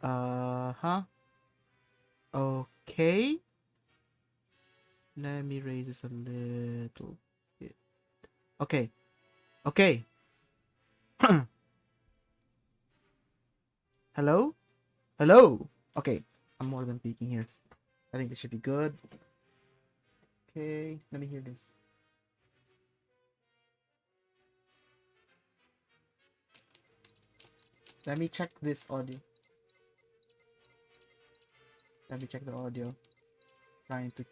Huh? Okay. Let me raise this a little bit. Okay. Okay. Hello? Hello? Okay. I'm more than peeking here. I think this should be good. Okay. Let me hear this. Let me check this audio. Let me check the audio. Trying to.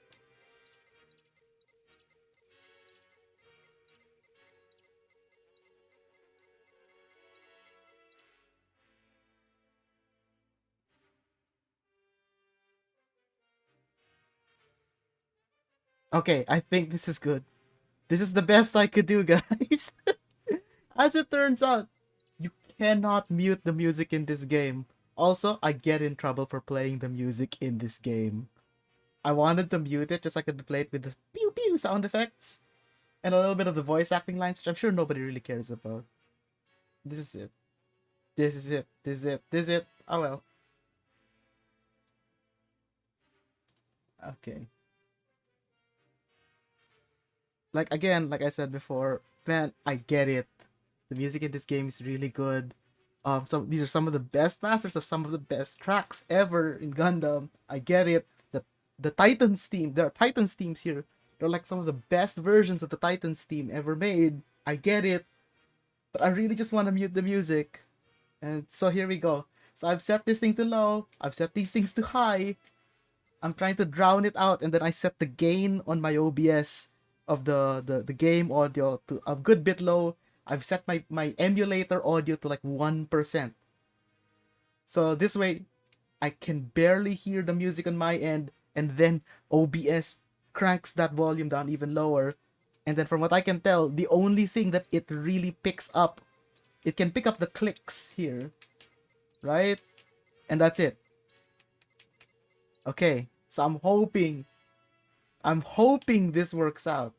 Okay, I think this is good. This is the best I could do, guys. As it turns out, you cannot mute the music in this game. Also, I get in trouble for playing the music in this game. I wanted to mute it just so I could play it with the pew pew sound effects and a little bit of the voice acting lines, which I'm sure nobody really cares about. This is it. This is it. This is it. This is it. Oh well. Okay. Like again, like I said before, man, I get it. The music in this game is really good. These are some of the best masters of some of the best tracks ever in Gundam. I get it. The Titans theme, there are Titans themes here. They're like some of the best versions of the Titans theme ever made. I get it, but I really just want to mute the music. And so here we go. So I've set this thing to low. I've set these things to high. I'm trying to drown it out, and then I set the gain on my OBS of the game audio to a good bit low. I've set my emulator audio to like 1%. So this way, I can barely hear the music on my end, and then OBS cranks that volume down even lower. And then from what I can tell, the only thing that it really picks up, it can pick up the clicks here, right? And that's it. Okay, so I'm hoping this works out.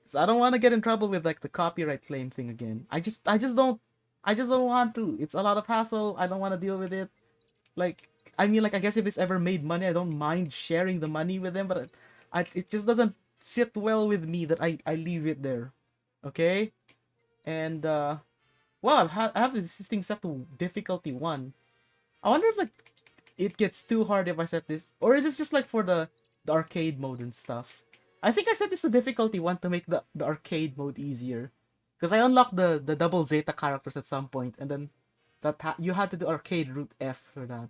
So I don't want to get in trouble with like the copyright claim thing again. I just don't want to. It's a lot of hassle. I don't want to deal with it. Like, I mean, like, I guess if this ever made money, I don't mind sharing the money with them, but it just doesn't sit well with me that I leave it there. Okay? And, wow, I have this thing set to difficulty 1. I wonder if, like, it gets too hard if I set this, or is this just, like, for the arcade mode and stuff? I think I set this to difficulty 1 to make the arcade mode easier. Because I unlocked the double Zeta characters at some point, and then you had to do arcade root F for that.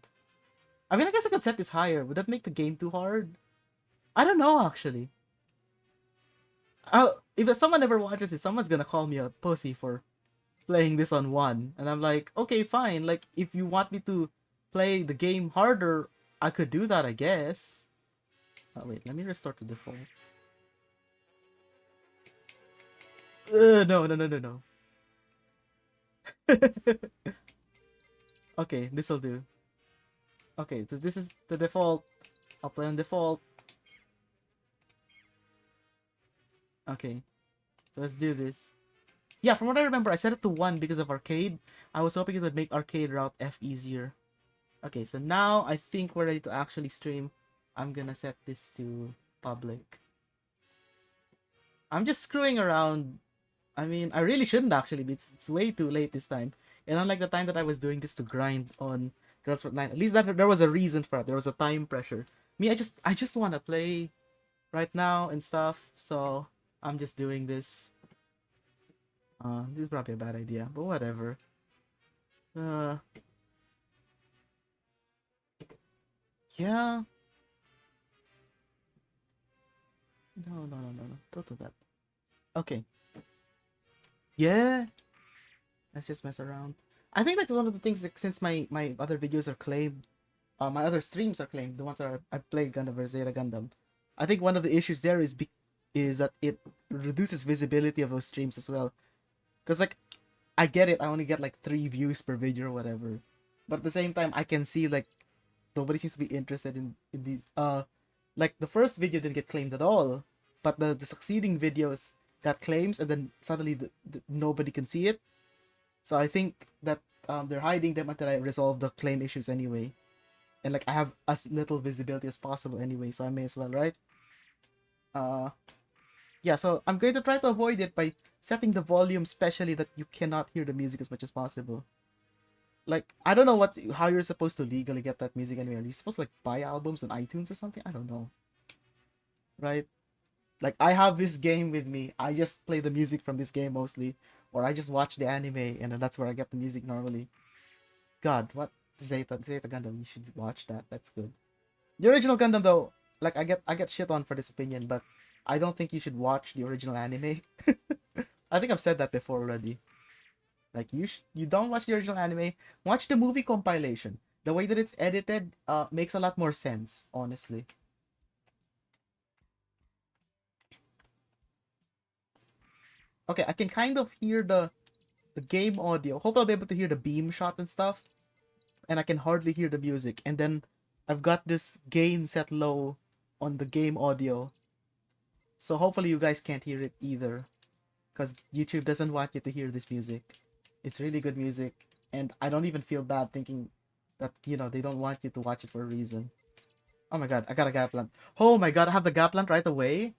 I mean, I guess I could set this higher. Would that make the game too hard? I don't know, actually. If someone ever watches it, someone's gonna call me a pussy for playing this on 1. And I'm like, okay, fine. Like, if you want me to play the game harder, I could do that, I guess. Oh, wait, let me restore to default. No, no, no, no, no. Okay, this'll do. Okay, so this is the default. I'll play on default. Okay, so let's do this. Yeah, from what I remember, I set it to 1 because of arcade. I was hoping it would make arcade route F easier. Okay, so now I think we're ready to actually stream. I'm gonna set this to public. I'm just screwing around. I mean, I really shouldn't actually, but it's way too late this time. And unlike the time that I was doing this to grind on Girls for 9, at least that there was a reason for it. There was a time pressure. Me, I just want to play right now and stuff, so I'm just doing this. This is probably a bad idea, but whatever. Yeah. No, no, no, no, no. Don't do that. Okay. Yeah. Let's just mess around. I think that's one of the things that since my other videos are claimed, my other streams are claimed, the ones that I played Gundam vs Zeta Gundam. I think one of the issues there is that it reduces visibility of those streams as well. Cause like, I get it, I only get like 3 views per video or whatever, but at the same time, I can see like nobody seems to be interested in these. Like the first video didn't get claimed at all, but the succeeding videos got claims, and then suddenly nobody can see it. So I think that they're hiding them until I resolve the claim issues anyway. And like I have as little visibility as possible anyway, so I may as well, right? Uh, yeah, so I'm going to try to avoid it by setting the volume specially that you cannot hear the music as much as possible. Like, I don't know how you're supposed to legally get that music anyway. Are you supposed to like buy albums on iTunes or something? I don't know. Right? Like, I have this game with me. I just play the music from this game mostly. Or I just watch the anime and then that's where I get the music normally. God, what? Zeta Gundam, you should watch that. That's good. The original Gundam though, like I get shit on for this opinion, but I don't think you should watch the original anime. I think I've said that before already. Like you don't watch the original anime, watch the movie compilation. The way that it's edited makes a lot more sense, honestly. Okay, I can kind of hear the game audio. Hope I'll be able to hear the beam shots and stuff. And I can hardly hear the music. And then I've got this gain set low on the game audio. So hopefully you guys can't hear it either. Because YouTube doesn't want you to hear this music. It's really good music. And I don't even feel bad thinking that, they don't want you to watch it for a reason. Oh my god, I got a Gaplant. Oh my god, I have the Gaplant right away.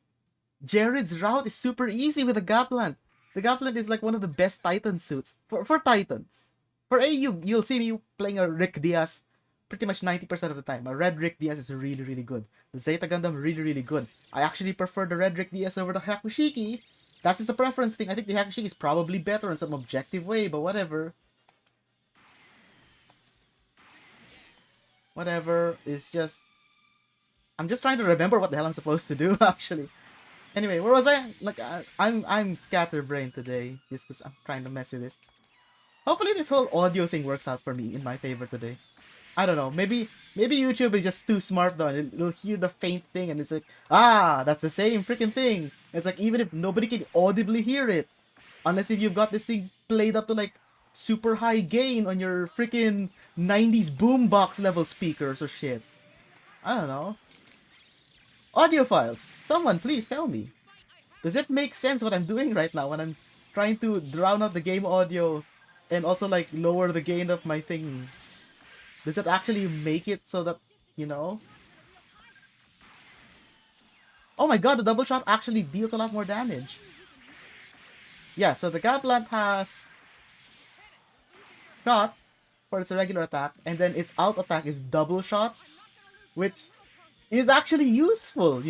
Jared's route is super easy with the Gaplant. The Gaplant is like one of the best Titan suits. For Titans. For AU, you'll see me playing a Rick Diaz pretty much 90% of the time. A red Rick Diaz is really, really good. The Zeta Gundam, really, really good. I actually prefer the red Rick Diaz over the Hakushiki. That's just a preference thing. I think the Hakushiki is probably better in some objective way, but whatever. Whatever. It's just... I'm just trying to remember what the hell I'm supposed to do, actually. Anyway, where was I? Like, I'm scatterbrained today, just because I'm trying to mess with this. Hopefully this whole audio thing works out for me in my favor today. I don't know. Maybe YouTube is just too smart though, and it'll hear the faint thing, and it's like, that's the same freaking thing. It's like even if nobody can audibly hear it, unless if you've got this thing played up to like super high gain on your freaking 90s boombox level speakers or shit. I don't know. Audio files. Someone please tell me. Does it make sense what I'm doing right now when I'm trying to drown out the game audio and also like lower the gain of my thing? Does it actually make it so that, Oh my god, the double shot actually deals a lot more damage. Yeah, so the Gaplant has shot for its regular attack, and then its out attack is double shot, which is actually useful,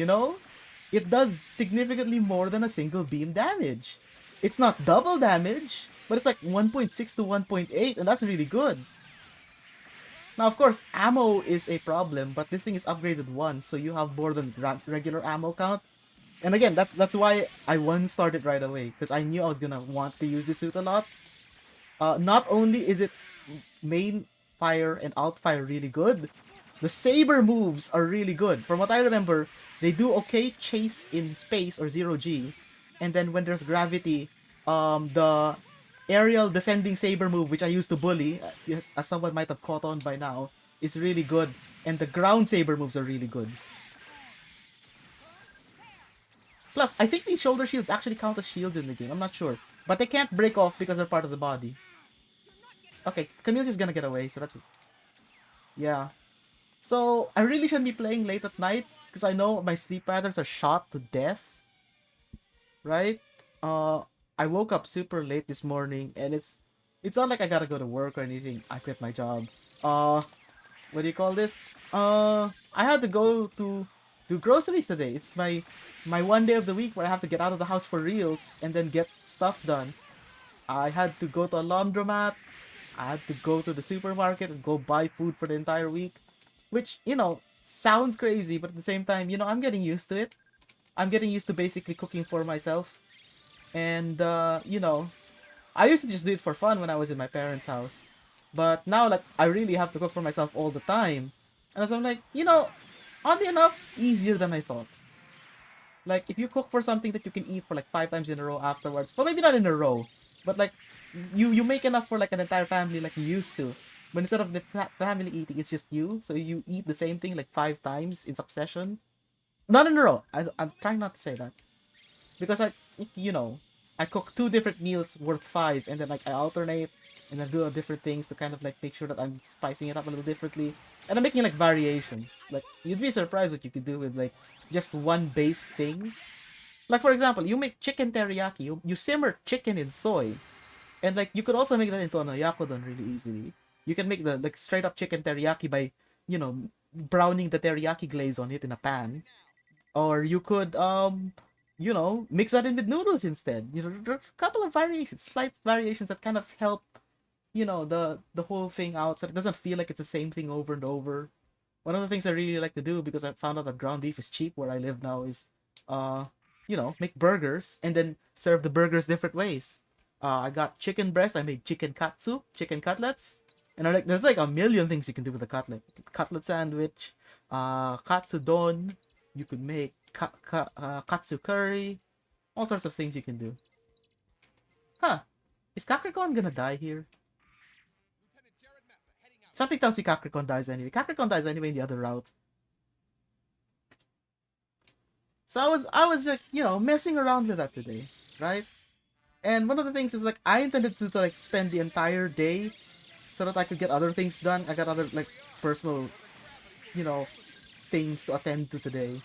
It does significantly more than a single beam damage. It's not double damage, but it's like 1.6 to 1.8, and that's really good. Now, of course, ammo is a problem, but this thing is upgraded once, so you have more than regular ammo count. And again, that's why I one-started right away, because I knew I was gonna want to use this suit a lot. Not only is its main fire and out fire really good, the saber moves are really good. From what I remember, they do okay chase in space or 0G, and then when there's gravity, the aerial descending saber move, which I used to bully, yes, as someone might have caught on by now, is really good. And the ground saber moves are really good. Plus, I think these shoulder shields actually count as shields in the game. I'm not sure. But they can't break off because they're part of the body. Okay, Camille's just gonna get away, so that's it. Yeah. So, I really shouldn't be playing late at night, because I know my sleep patterns are shot to death. Right? I woke up super late this morning, and it's not like I gotta go to work or anything. I quit my job. What do you call this? I had to go to do groceries today. It's my one day of the week where I have to get out of the house for reals and then get stuff done. I had to go to a laundromat. I had to go to the supermarket and go buy food for the entire week, which, sounds crazy, but at the same time, I'm getting used to it. I'm getting used to basically cooking for myself. And, I used to just do it for fun when I was in my parents' house. But now, like, I really have to cook for myself all the time. And so I'm like, oddly enough, easier than I thought. Like, if you cook for something that you can eat for like 5 times in a row afterwards, well, maybe not in a row, but like, you make enough for like an entire family like you used to. But instead of the family eating, it's just you. So you eat the same thing like 5 times in succession. Not in a row. I'm trying not to say that. Because, like, I cook 2 different meals worth 5, and then like I alternate and I do different things to kind of like make sure that I'm spicing it up a little differently, and I'm making like variations. Like you'd be surprised what you could do with like just one base thing. Like for example, you make chicken teriyaki. You simmer chicken in soy, and like you could also make that into an oyakodon really easily. You can make the like straight up chicken teriyaki by, you know, browning the teriyaki glaze on it in a pan, or you could you know, mix that in with noodles instead. You know, there's a couple of variations, slight variations that kind of help, you know, the whole thing out so it doesn't feel like it's the same thing over and over. One of the things I really like to do, because I found out that ground beef is cheap where I live now, is uh you know, make burgers and then serve the burgers different ways. I got chicken breast, I made chicken katsu, chicken cutlets, and I like there's like a million things you can do with a cutlet. Cutlet sandwich, katsu don, you could make katsu curry, all sorts of things you can do. Huh? Is Kakrikon gonna die here? Something tells me Kakrikon dies anyway. Kakrikon dies anyway in the other route. So I was like, you know, messing around with that today, right? And one of the things is like I intended to like spend the entire day so that I could get other things done. I got other like personal, you know, things to attend to today.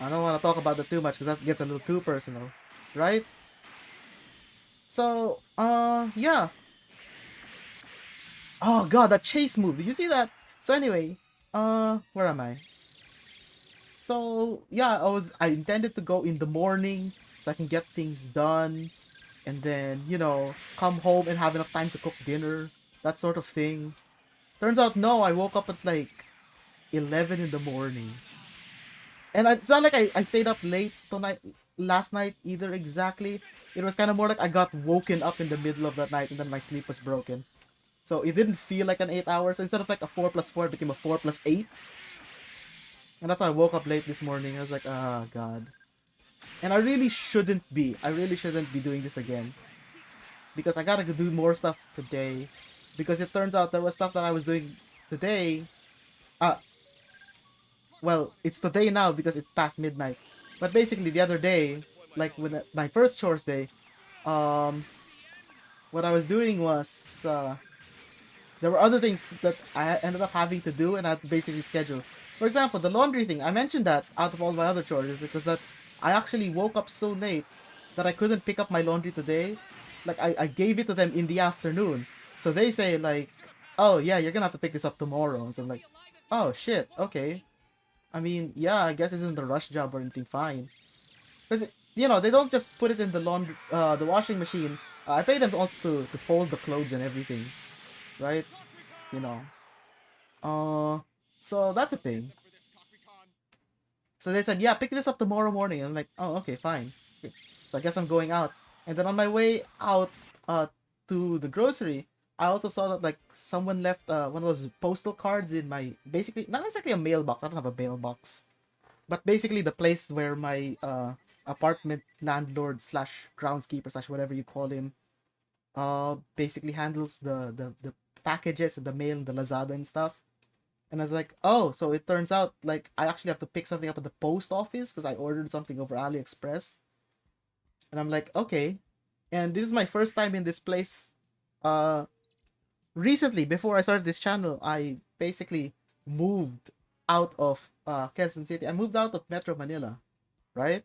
I don't want to talk about that too much because that gets a little too personal, right? So, yeah. Oh god, that chase move. Did you see that? So anyway, where am I? So yeah, I intended to go in the morning so I can get things done, and then you know come home and have enough time to cook dinner, that sort of thing. Turns out no, I woke up at like 11 in the morning, and it's not like I stayed up late tonight last night either exactly. It was kind of more like I got woken up in the middle of that night and then my sleep was broken. So it didn't feel like an 8 hours. So instead of like a 4 plus 4, it became a 4 plus 8. And that's how I woke up late this morning. I was like, ah, God. And I really shouldn't be. I really shouldn't be doing this again. Because I gotta do more stuff today. Because it turns out there was stuff that I was doing today. Uh, well, it's today now because it's past midnight. But basically, the other day, like when my first chores day, um, what I was doing was there were other things that I ended up having to do and I had to basically schedule. For example, the laundry thing. I mentioned that out of all my other chores is because that I actually woke up so late that I couldn't pick up my laundry today. Like I gave it to them in the afternoon. So they say like, oh yeah, you're gonna have to pick this up tomorrow. So I'm like, oh shit, okay. I mean, yeah, I guess this isn't a rush job or anything, fine. Because, you know, they don't just put it in the laundry, the washing machine. I pay them also to fold the clothes and everything, right? You know. So that's a thing. So they said, yeah, pick this up tomorrow morning. I'm like, oh, okay, fine. Okay. So I guess I'm going out. And then on my way out to the grocery, I also saw that like someone left one of those postal cards in my basically not exactly a mailbox. I don't have a mailbox, but basically the place where my apartment landlord slash groundskeeper slash whatever you call him basically handles the packages and the mail and the Lazada and stuff. And I was like, oh, so it turns out like I actually have to pick something up at the post office because I ordered something over AliExpress. And I'm like, okay. And this is my first time in this place. Recently, before I started this channel, I basically moved out of Quezon City. I moved out of Metro Manila, right?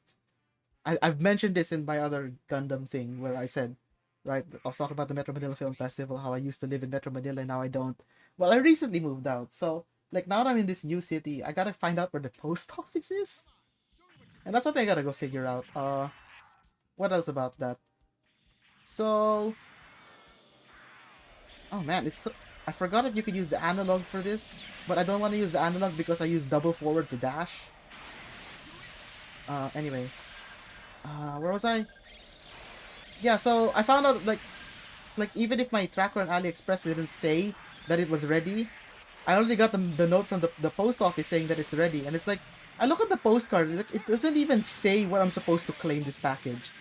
I've mentioned this in my other Gundam thing where I said, right, I was talking about the Metro Manila Film Festival, how I used to live in Metro Manila and now I don't. Well, I recently moved out, so like now that I'm in this new city, I gotta find out where the post office is, and that's something I gotta go figure out. What else about that? So, oh man, I forgot that you could use the analog for this, but I don't want to use the analog because I use double forward to dash. Anyway, where was I? Yeah, so I found out like even if my tracker on AliExpress didn't say that it was ready, I already got the note from the post office saying that it's ready, and it's like I look at the postcard, it doesn't even say where I'm supposed to claim this package.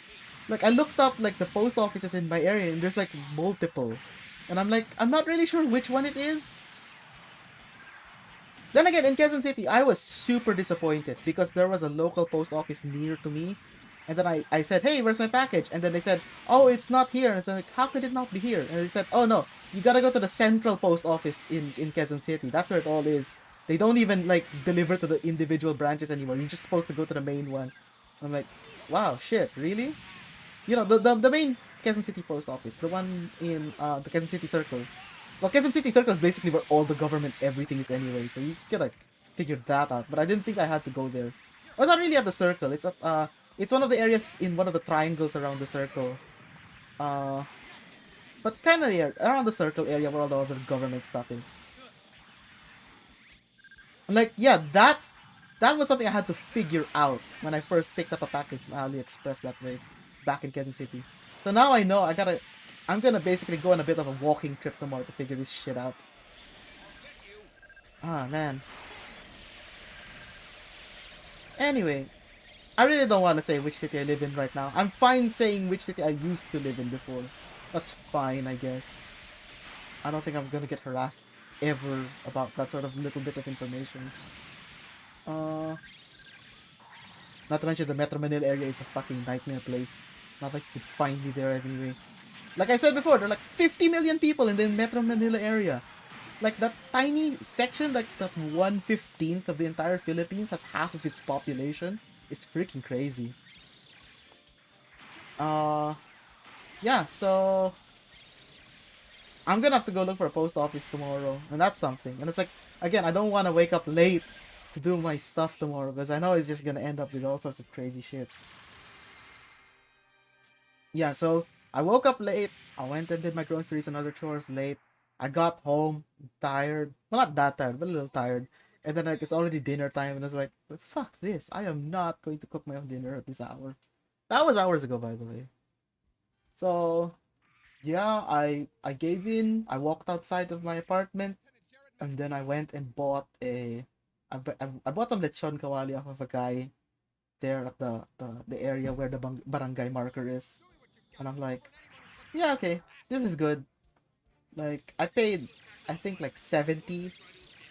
Like I looked up like the post offices in my area, and there's like multiple, and I'm like I'm not really sure which one it is. Then again, in Quezon City, I was super disappointed because there was a local post office near to me, And then I said, hey, where's my package? And then they said, oh, it's not here. And I said, like, how could it not be here? And they said, oh, no, you gotta go to the central post office in Quezon City. That's where it all is. They don't even, like, deliver to the individual branches anymore. You're just supposed to go to the main one. I'm like, wow, shit, really? You know, the main Quezon City post office, the one in the Quezon City Circle. Well, Quezon City Circle is basically where all the government everything is anyway, so you could, like, figure that out. But I didn't think I had to go there. Oh, it's not really at the circle. It's one of the areas in one of the triangles around the circle. Uh, but kind of around the circle area where all the other government stuff is. And like, yeah, that was something I had to figure out when I first picked up a package from AliExpress that way, back in Kansas City. So now I know I'm gonna basically go on a bit of a walking trip tomorrow to figure this shit out. Ah, man. Anyway, I really don't want to say which city I live in right now. I'm fine saying which city I used to live in before. That's fine, I guess. I don't think I'm gonna get harassed ever about that sort of little bit of information. Not to mention the Metro Manila area is a fucking nightmare place. Not like you could find me there anyway. Like I said before, there are like 50 million people in the Metro Manila area. Like that tiny section, like that 1/15th of the entire Philippines has half of its population. It's freaking crazy. Yeah, so I'm gonna have to go look for a post office tomorrow, and that's something. And it's like, again, I don't want to wake up late to do my stuff tomorrow, because I know it's just gonna end up with all sorts of crazy shit. Yeah, so I woke up late, I went and did my groceries and other chores late. I got home, tired. Well, not that tired, but a little tired. And then like it's already dinner time, and I was like, fuck this. I am not going to cook my own dinner at this hour. That was hours ago, by the way. So yeah, I gave in. I walked outside of my apartment, and then I went and bought I bought some lechon kawali off of a guy there at the area where the barangay marker is, and I'm like, yeah, okay, this is good. Like I paid, I think like 70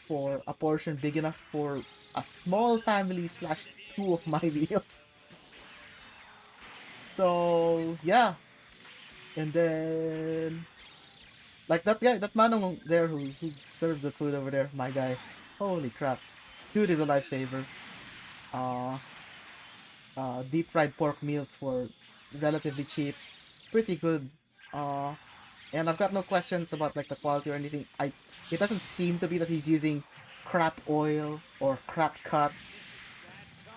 for a portion big enough for a small family slash two of my meals. So yeah, and then like that guy, that manong there who serves the food over there, my guy. Holy crap, dude is a lifesaver. Uh, Deep fried pork meals for relatively cheap, pretty good. Uh, and I've got no questions about like the quality or anything. It doesn't seem to be that he's using crap oil or crap cuts.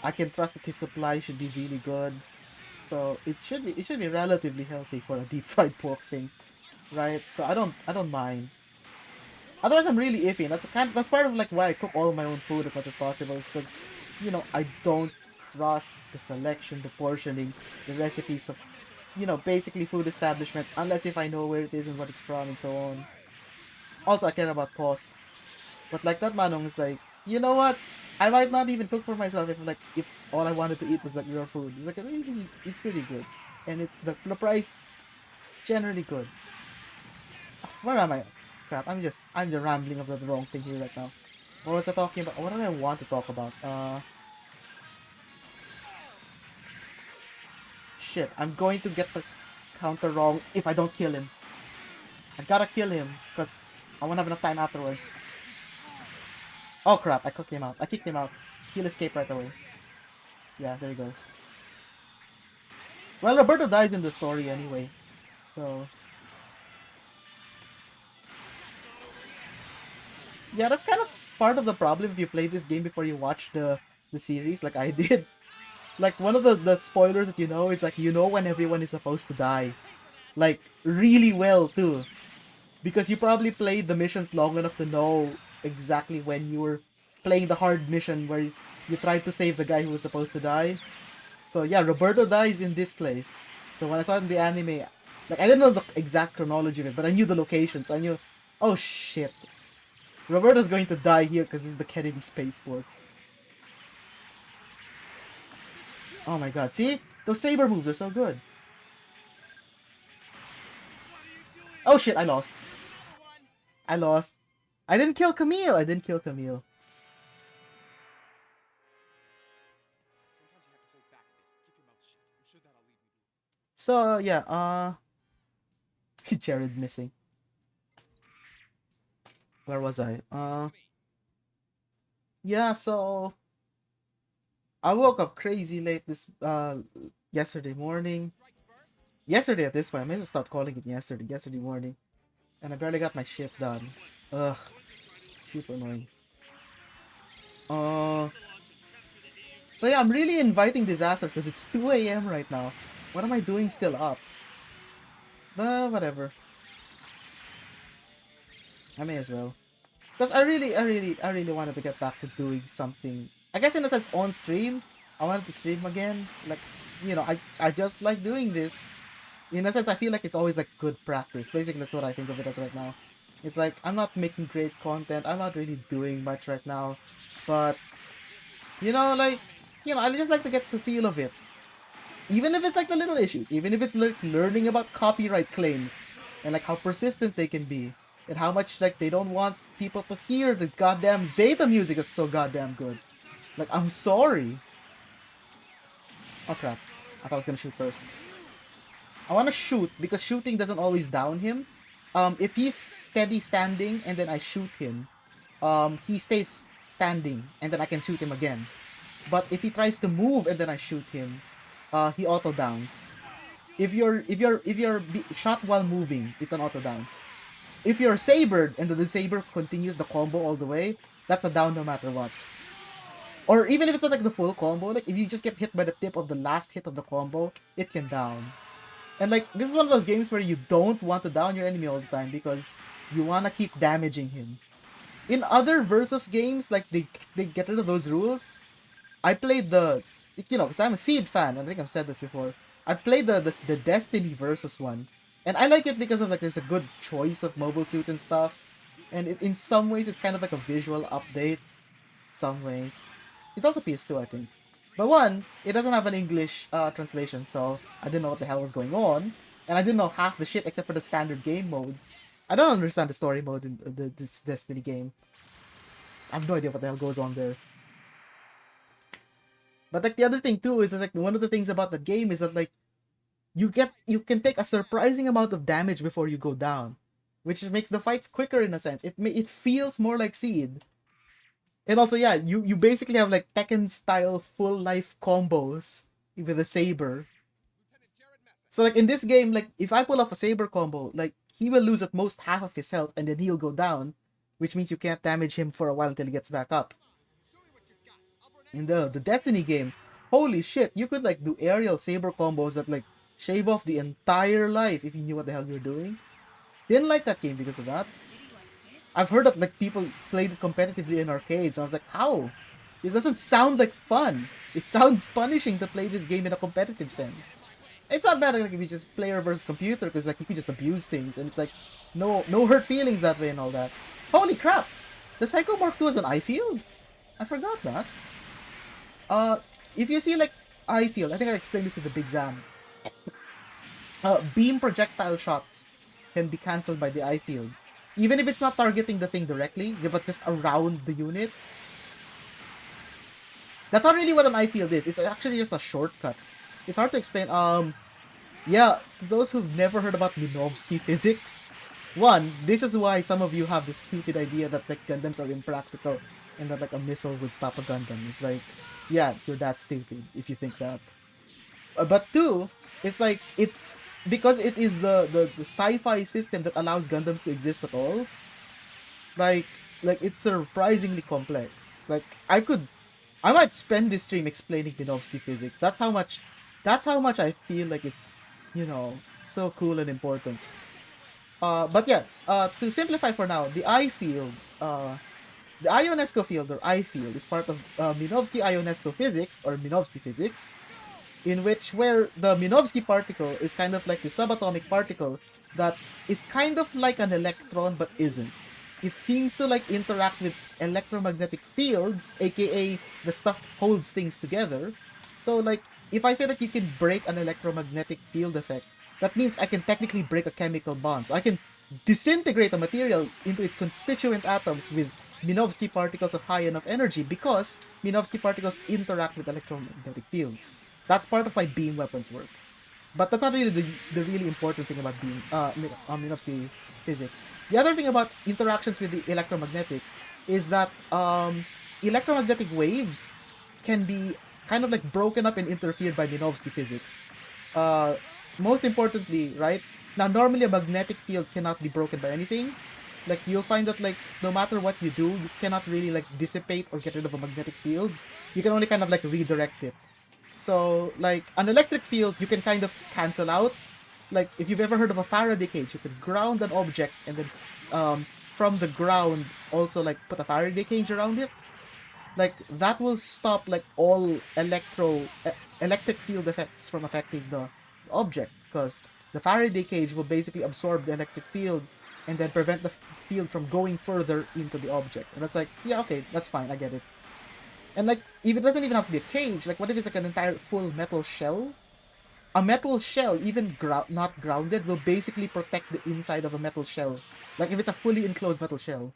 I can trust that his supply should be really good. So it should be relatively healthy for a deep fried pork thing, right? So I don't mind. Otherwise, I'm really iffy. And that's part of like why I cook all my own food as much as possible. Is because, I don't trust the selection, the portioning, the recipes of, basically food establishments unless if I know where it is and what it's from and so on. Also, I care about cost. But like that manong is like, you know what? I might not even cook for myself if all I wanted to eat was like your food. It's like it's pretty good, and the price generally good. Where am I? Crap, I'm just rambling about the wrong thing here right now. What was I talking about? What did I want to talk about? Shit, I'm going to get the counter wrong if I don't kill him. I gotta kill him, because I won't have enough time afterwards. Oh crap, I kicked him out. He'll escape right away. Yeah, there he goes. Well, Roberto dies in the story anyway, so... Yeah, that's kind of part of the problem if you play this game before you watch the series, like I did. Like, one of the spoilers that is, like, when everyone is supposed to die. Like, really well, too. Because you probably played the missions long enough to know exactly when you were playing the hard mission where you tried to save the guy who was supposed to die. So, yeah, Roberto dies in this place. So, when I saw it in the anime, like, I didn't know the exact chronology of it, but I knew the locations. I knew, oh, shit. Roberto's going to die here because this is the Kennedy Spaceport. Oh my god, see? Those saber moves are so good. Oh shit, I lost. I didn't kill Camille. So yeah, Jared missing. Where was I? Yeah, so I woke up crazy late this yesterday morning. Yesterday at this point, I may as well start calling it yesterday. Yesterday morning, and I barely got my shit done. Ugh, super annoying. Uh, so yeah, I'm really inviting disaster because it's 2 a.m. right now. What am I doing still up? But whatever. I may as well. Because I really wanted to get back to doing something. I guess in a sense on stream. I wanted to stream again. Like, I just like doing this. In a sense, I feel like it's always like good practice. Basically, that's what I think of it as right now. It's like I'm not making great content. I'm not really doing much right now, but like, I just like to get the feel of it. Even if it's like the little issues, even if it's like learning about copyright claims and like how persistent they can be, and how much like they don't want people to hear the goddamn Zeta music that's so goddamn good. Like, I'm sorry. Oh crap! I thought I was gonna shoot first. I want to shoot because shooting doesn't always down him. If he's steady standing and then I shoot him, he stays standing and then I can shoot him again. But if he tries to move and then I shoot him, he auto downs. If you're shot while moving, it's an auto down. If you're sabered and the saber continues the combo all the way, that's a down no matter what. Or even if it's not like the full combo, like if you just get hit by the tip of the last hit of the combo, it can down. And like, this is one of those games where you don't want to down your enemy all the time because you want to keep damaging him. In other versus games, like they get rid of those rules. I played because I'm a Seed fan, and I think I've said this before. I played the Destiny versus one, and I like it because of like there's a good choice of mobile suit and stuff, and in some ways it's kind of like a visual update. Some ways, it's also PS2, I think. But one, it doesn't have an English translation, so I didn't know what the hell was going on, and I didn't know half the shit except for the standard game mode. I don't understand the story mode in this Destiny game. I have no idea what the hell goes on there. But like the other thing too is that, like, one of the things about the game is that like you can take a surprising amount of damage before you go down, which makes the fights quicker in a sense. It feels more like Seed. And also, yeah, you basically have like Tekken style full life combos with a saber. So like in this game, like if I pull off a saber combo, like he will lose at most half of his health and then he'll go down, which means you can't damage him for a while until he gets back up. In the Destiny game, holy shit, you could like do aerial saber combos that like shave off the entire life if you knew what the hell you were doing. Didn't like that game because of that. I've heard that like people played it competitively in arcades, and I was like, how? This doesn't sound like fun. It sounds punishing to play this game in a competitive sense. It's not bad like if you just player versus computer, because like you can just abuse things, and it's like no hurt feelings that way and all that. Holy crap! The Psycho Mark II has an eye field? I forgot that. If you see like eye field, I think I explained this with the Big Zam. Beam projectile shots can be cancelled by the eye field. Even if it's not targeting the thing directly, but just around the unit. That's not really what an eye field is. It's actually just a shortcut. It's hard to explain. Yeah, to those who've never heard about Minovsky physics, one, this is why some of you have this stupid idea that like Gundams are impractical and that like a missile would stop a Gundam. It's like, yeah, you're that stupid if you think that. But two, it's like it's because it is the sci-fi system that allows Gundams to exist at all. Like it's surprisingly complex. Like I might spend this stream explaining Minovsky physics. That's how much I feel like it's, so cool and important. But yeah, to simplify for now, the eye field, the Ionesco field or eye field is part of Minovsky-Ionesco physics or Minovsky physics, in which where the Minovsky particle is kind of like the subatomic particle that is kind of like an electron but isn't. It seems to like interact with electromagnetic fields, aka the stuff holds things together. So like if I say that you can break an electromagnetic field effect, that means I can technically break a chemical bond. So I can disintegrate a material into its constituent atoms with Minovsky particles of high enough energy because Minovsky particles interact with electromagnetic fields. That's part of why beam weapons work. But that's not really the really important thing about Minovsky physics. The other thing about interactions with the electromagnetic is that electromagnetic waves can be kind of like broken up and interfered by Minovsky physics. Uh, Most importantly, right now, normally a magnetic field cannot be broken by anything. Like you'll find that like no matter what you do, you cannot really like dissipate or get rid of a magnetic field. You can only kind of like redirect it. So, like, an electric field, you can kind of cancel out. Like, if you've ever heard of a Faraday cage, you can ground an object and then from the ground also, like, put a Faraday cage around it. Like, that will stop, like, all electric field effects from affecting the object. Because the Faraday cage will basically absorb the electric field and then prevent the field from going further into the object. And that's like, yeah, okay, that's fine, I get it. And like, if it doesn't even have to be a cage, like what if it's like an entire full metal shell? A metal shell, even not grounded, will basically protect the inside of a metal shell. Like if it's a fully enclosed metal shell,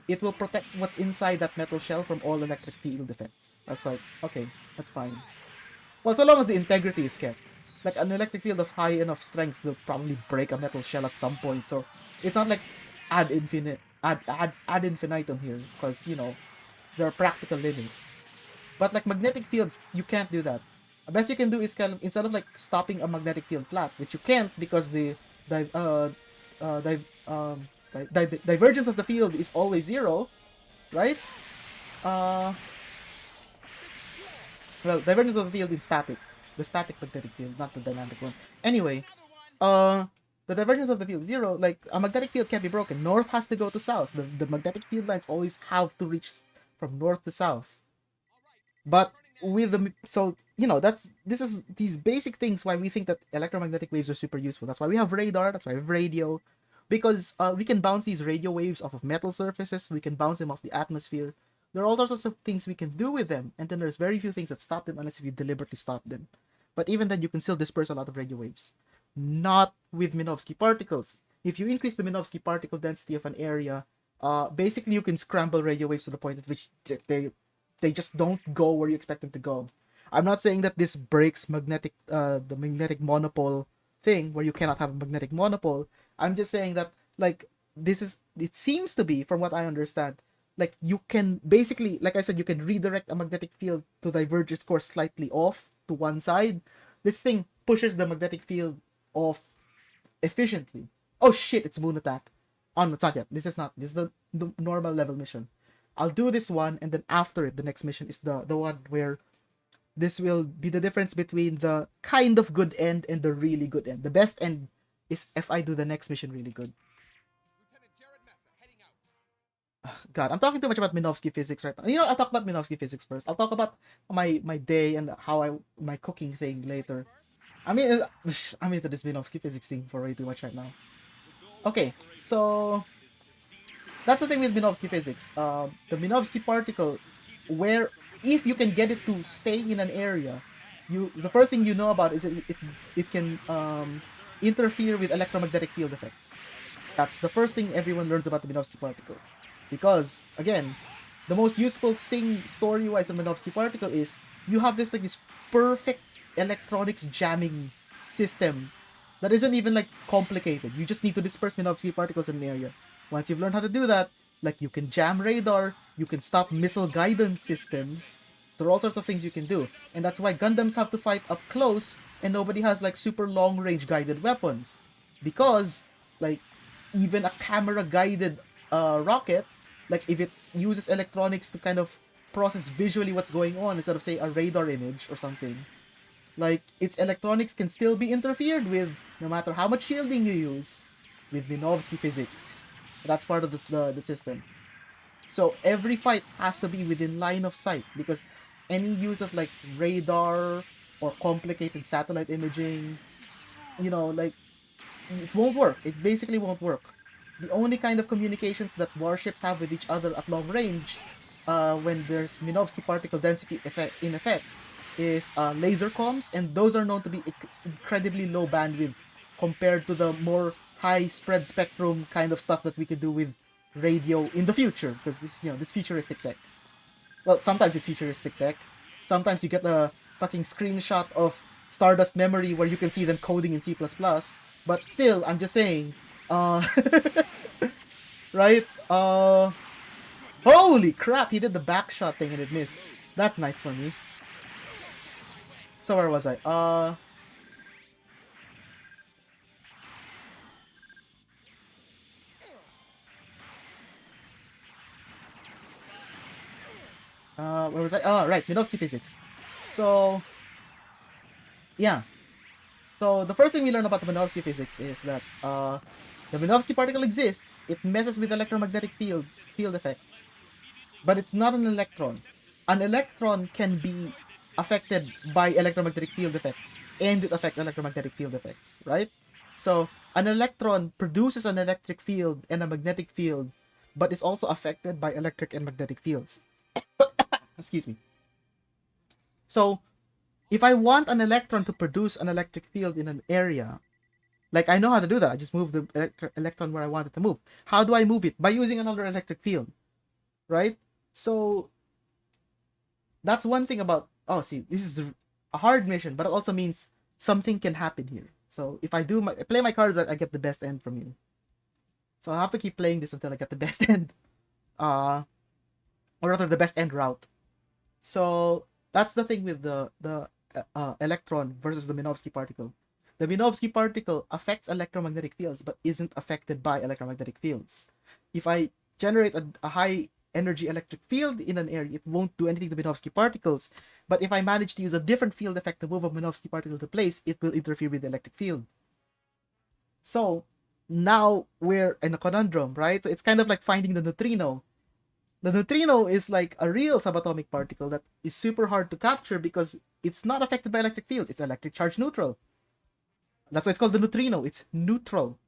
it will protect what's inside that metal shell from all electric field effects. That's like, okay, that's fine. Well, so long as the integrity is kept. Like an electric field of high enough strength will probably break a metal shell at some point. So it's not like ad infinitum here, because you know there are practical limits. But like magnetic fields, you can't do that. The best you can do is kind of, instead of like stopping a magnetic field flat, which you can't because the di- di- divergence of the field is always zero, right? Uh, well, divergence of the field is static. The static magnetic field, not the dynamic one. Anyway, uh, the divergence of the field is zero. Like a magnetic field can't be broken. North has to go to south. The magnetic field lines always have to reach from north to south. But with the so you know this is these basic things why we think that electromagnetic waves are super useful. That's why we have radar. That's why we have radio, because we can bounce these radio waves off of metal surfaces. We can bounce them off the atmosphere. There are all sorts of things we can do with them, and then there's very few things that stop them unless if you deliberately stop them. But even then, you can still disperse a lot of radio waves. Not with Minovsky particles. If you increase the Minovsky particle density of an area, basically you can scramble radio waves to the point at which they just don't go where you expect them to go. I'm not saying that this breaks the magnetic monopole thing where you cannot have a magnetic monopole. I'm just saying that like it seems to be, from what I understand, like you can basically, like I said, you can redirect a magnetic field to diverge its course slightly off to one side. This thing pushes the magnetic field off efficiently. Oh shit, it's moon attack. Oh no, it's not yet. This is the normal level mission. I'll do this one, and then after it, the next mission is the one where this will be the difference between the kind of good end and the really good end. The best end is if I do the next mission really good. God, I'm talking too much about Minovsky physics right now. You know, I'll talk about Minovsky physics first. I'll talk about my day and how my cooking thing later. I mean, I'm into this Minovsky physics thing for way too much right now. Okay, so that's the thing with Minovsky physics. The Minovsky particle, where if you can get it to stay in an area, the first thing you know about is it can interfere with electromagnetic field effects. That's the first thing everyone learns about the Minovsky particle. Because again, the most useful thing story-wise of Minovsky particle is you have this perfect electronics jamming system that isn't even like complicated. You just need to disperse Minovsky particles in an area. Once you've learned how to do that, like you can jam radar, you can stop missile guidance systems. There are all sorts of things you can do. And that's why Gundams have to fight up close and nobody has like super long range guided weapons. Because like even a camera guided rocket, like if it uses electronics to kind of process visually what's going on instead of say a radar image or something, like its electronics can still be interfered with no matter how much shielding you use with Minovsky physics. That's part of the system. So every fight has to be within line of sight because any use of like radar or complicated satellite imaging, you know, like it won't work. It basically won't work. The only kind of communications that warships have with each other at long range, when there's Minovsky particle density in effect, is laser comms, and those are known to be incredibly low bandwidth compared to the more high spread spectrum kind of stuff that we could do with radio in the future, because this futuristic tech. Well, sometimes it's futuristic tech. Sometimes you get a fucking screenshot of Stardust Memory where you can see them coding in C++. But still, I'm just saying, uh, right? Holy crap! He did the back shot thing and it missed. That's nice for me. So where was I? Where was I? Oh, right, Minovsky physics. So, yeah. So the first thing we learn about the Minovsky physics is that the Minovsky particle exists. It messes with electromagnetic field effects, but it's not an electron. An electron can be affected by electromagnetic field effects, and it affects electromagnetic field effects, right? So an electron produces an electric field and a magnetic field, but is also affected by electric and magnetic fields. Excuse me. So if I want an electron to produce an electric field in an area, like I know how to do that. I just move the electron where I want it to move. How do I move it? By using another electric field, right? So that's one thing about, oh, see, this is a hard mission, but it also means something can happen here. So if I play my cards, I get the best end from you. So I'll have to keep playing this until I get the best end. Or rather the best end route. So that's the thing with the electron versus the Minovsky particle. The Minovsky particle affects electromagnetic fields but isn't affected by electromagnetic fields. If I generate a high energy electric field in an area, it won't do anything to Minovsky particles. But if I manage to use a different field effect to move a Minovsky particle to place, it will interfere with the electric field. So now we're in a conundrum, right? So it's kind of like finding the neutrino. The neutrino is like a real subatomic particle that is super hard to capture because it's not affected by electric fields. It's electric charge neutral. That's why it's called the neutrino. It's neutral.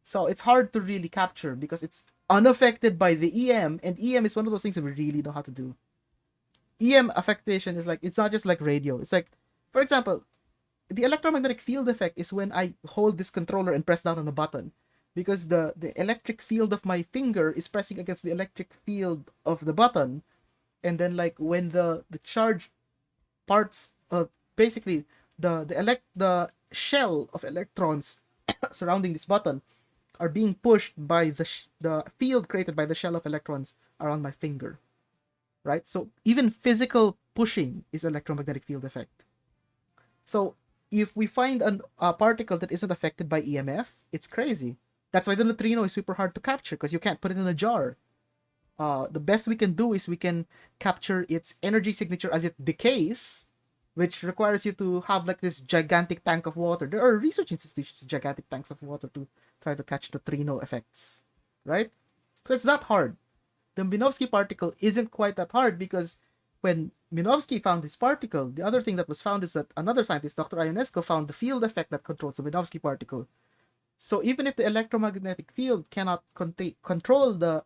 So it's hard to really capture because it's unaffected by the EM, and EM is one of those things that we really know how to do. EM affectation is like, it's not just like radio. It's like, for example, the electromagnetic field effect is when I hold this controller and press down on a button. Because the electric field of my finger is pressing against the electric field of the button. And then like when the charge parts, basically the shell of electrons surrounding this button are being pushed by the field created by the shell of electrons around my finger, right? So even physical pushing is electromagnetic field effect. So if we find a particle that isn't affected by EMF, it's crazy. That's why the neutrino is super hard to capture because you can't put it in a jar. The best we can do is we can capture its energy signature as it decays, which requires you to have like this gigantic tank of water. There are research institutions, gigantic tanks of water to try to catch neutrino effects, right? So it's that hard. The Minovsky particle isn't quite that hard because when Minovsky found this particle, the other thing that was found is that another scientist, Dr. Ionesco, found the field effect that controls the Minovsky particle. So even if the electromagnetic field cannot control the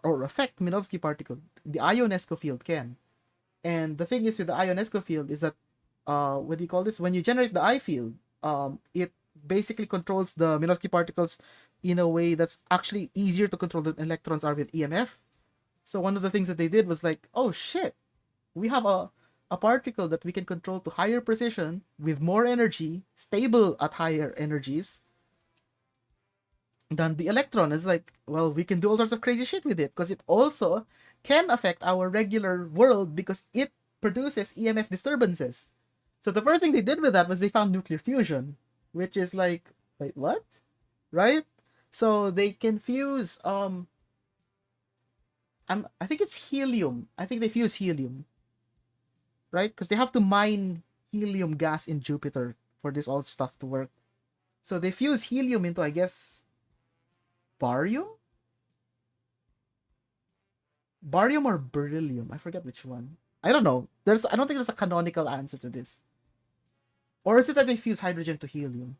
or affect Minovsky particle, the Ionesco field can. And the thing is with the Ionesco field is that what do you call this? When you generate the I field, it basically controls the Minovsky particles in a way that's actually easier to control than electrons are with EMF. So one of the things that they did was like, oh shit, we have a particle that we can control to higher precision with more energy, stable at higher energies than the electron. Is like, well, we can do all sorts of crazy shit with it because it also can affect our regular world because it produces EMF disturbances. So the first thing they did with that was they found nuclear fusion, which is like, wait, what? Right? So they can fuse I think it's helium. I think they fuse helium. Right? Because they have to mine helium gas in Jupiter for this all stuff to work. So they fuse helium into, I guess, barium? Barium or beryllium? I forget which one. I don't know. I don't think there's a canonical answer to this. Or is it that they fuse hydrogen to helium?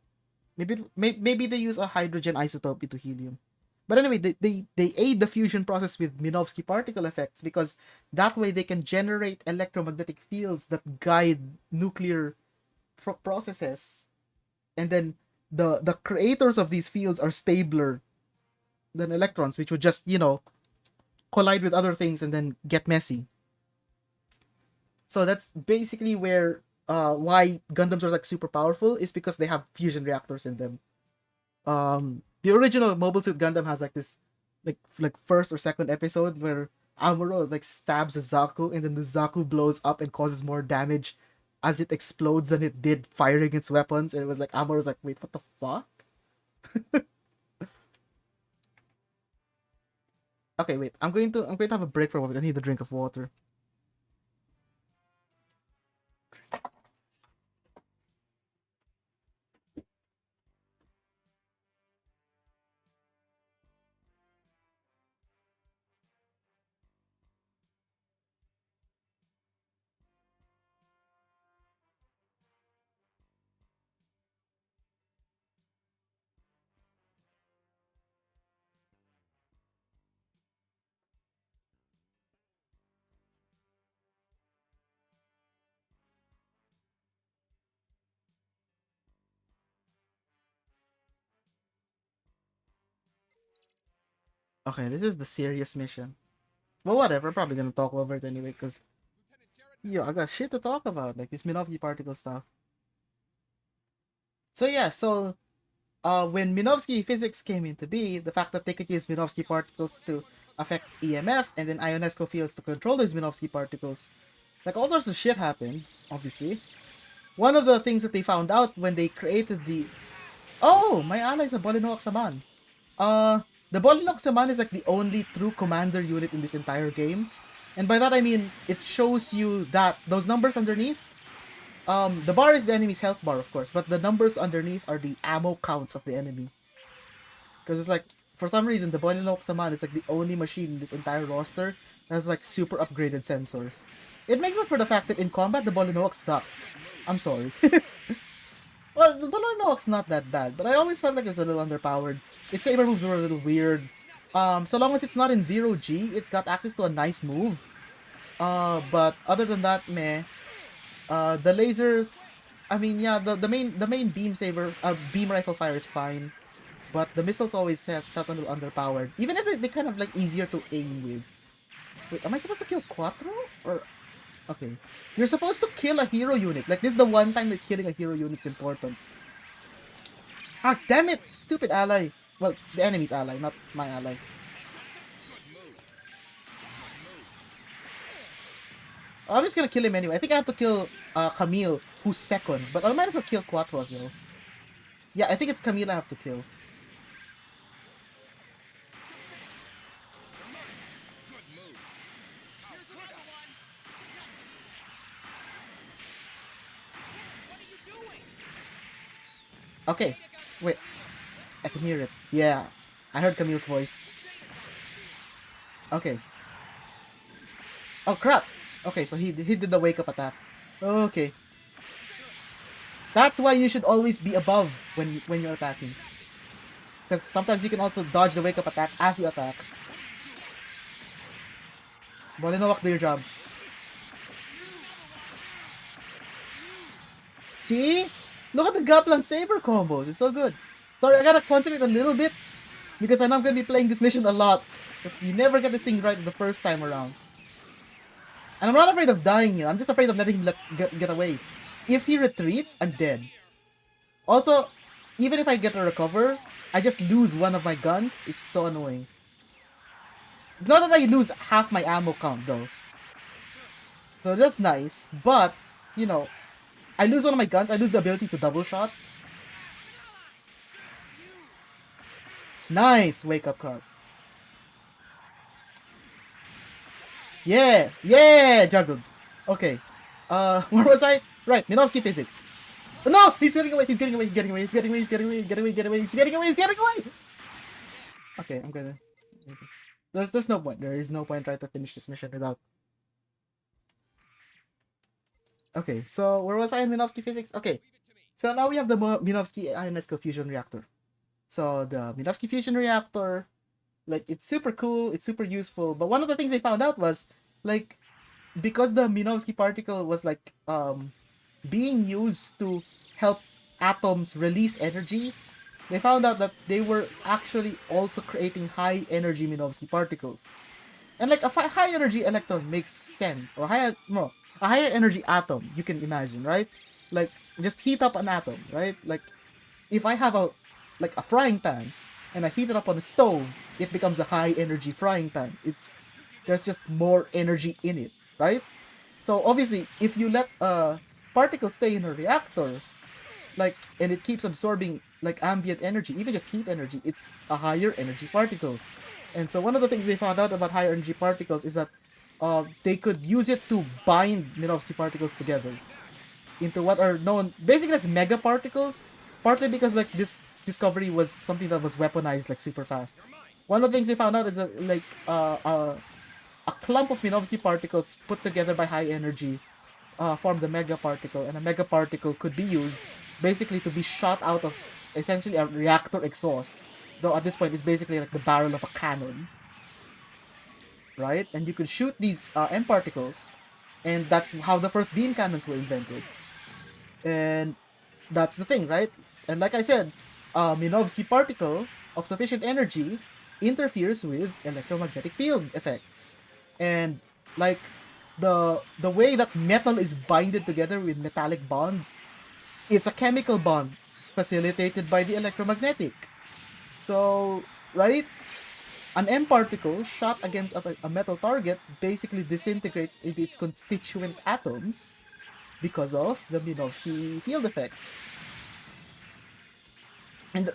Maybe they use a hydrogen isotope into helium. But anyway, they aid the fusion process with Minovsky particle effects because that way they can generate electromagnetic fields that guide nuclear processes. And then the creators of these fields are stabler than electrons, which would just, collide with other things and then get messy. So that's basically where why Gundams are like super powerful is because they have fusion reactors in them. The original Mobile Suit Gundam has like this, like first or second episode where Amuro like stabs a Zaku, and then the Zaku blows up and causes more damage as it explodes than it did firing its weapons. And it was like Amuro's like, wait, what the fuck? Okay, wait. I'm going to have a break for a moment. I need a drink of water. Okay, this is the serious mission. Well, whatever. I'm probably gonna talk over it anyway, cause yo, I got shit to talk about, like this Minovsky particle stuff. So yeah, when Minovsky physics came into be, the fact that they could use Minovsky particles to affect EMF and then Ionesco fields to control those Minovsky particles, like all sorts of shit happened. Obviously, one of the things that they found out when they created the my ally is a Bolinoak Saman. The Bolinoak Saman is like the only true commander unit in this entire game. And by that I mean, it shows you that those numbers underneath, the bar is the enemy's health bar, of course, but the numbers underneath are the ammo counts of the enemy. Because it's like, for some reason, the Bolinoak Saman is like the only machine in this entire roster that has like super upgraded sensors. It makes up for the fact that in combat, the Bolinoak sucks. I'm sorry. Well, the Bolinoak's not that bad, but I always felt like it was a little underpowered. Its saber moves were a little weird. So long as it's not in 0G, it's got access to a nice move. But other than that, meh. The lasers, I mean, yeah, the main beam rifle fire is fine, but the missiles always felt a little underpowered. Even if they kind of like easier to aim with. Wait, am I supposed to kill Quattro? Or okay, you're supposed to kill a hero unit. Like this is the one time that killing a hero unit is important. Ah, damn it, stupid ally. Well, the enemy's ally, not my ally. I'm just gonna kill him anyway. I think I have to kill Camille, who's second. But I might as well kill Quattro as well. Yeah, I think it's Camille I have to kill. Okay, wait. I can hear it. Yeah, I heard Camille's voice. Okay. Oh, crap! Okay, so he did the wake-up attack. Okay. That's why you should always be above when you're attacking. Because sometimes you can also dodge the wake-up attack as you attack. Bolinowak, do your job. See? Look at the Gaplan Saber combos. It's so good. Sorry, I gotta concentrate a little bit. Because I know I'm gonna be playing this mission a lot. Because you never get this thing right the first time around. And I'm not afraid of dying here. I'm just afraid of letting him get away. If he retreats, I'm dead. Also, even if I get a recover, I just lose one of my guns. It's so annoying. It's not that I lose half my ammo count, though. So that's nice. But, you know, I lose one of my guns. I lose the ability to double shot. Nice wake-up card. Yeah! Yeah! Juggled. Okay. Where was I? Right, Minovsky physics. No! He's getting away, he's getting away, he's getting away, he's getting away, he's getting away, get away, get away, he's getting away, he's getting away! Okay, I'm gonna... There's no point. There is no point trying to finish this mission without... Okay, so where was I in Minovsky physics? Okay. So now we have the Minovsky Ionesco fusion reactor. So the Minovsky fusion reactor, like, it's super cool, it's super useful, but one of the things they found out was, like, because the Minovsky particle was, like, being used to help atoms release energy, they found out that they were actually also creating high energy Minovsky particles. And, like, a high energy electron makes sense, or high a higher energy atom, you can imagine, right? Like, just heat up an atom, right? Like, if I have a frying pan and I heat it up on a stove, it becomes a high energy frying pan. There's just more energy in it, right? So obviously, if you let a particle stay in a reactor, like, and it keeps absorbing like ambient energy, even just heat energy, it's a higher energy particle. And so one of the things they found out about higher energy particles is that they could use it to bind Minovsky particles together into what are known basically as megaparticles, partly because like this discovery was something that was weaponized like super fast. One of the things they found out is that like a clump of Minovsky particles put together by high energy formed a megaparticle, and a megaparticle could be used basically to be shot out of essentially a reactor exhaust. Though at this point it's basically like the barrel of a cannon, right? And you could shoot these M particles, and that's how the first beam cannons were invented. And that's the thing, right? And like I said, a Minovsky particle of sufficient energy interferes with electromagnetic field effects. And like the way that metal is binded together with metallic bonds, it's a chemical bond facilitated by the electromagnetic. So, right? An M particle shot against a metal target basically disintegrates into its constituent atoms because of the Minovsky field effects. And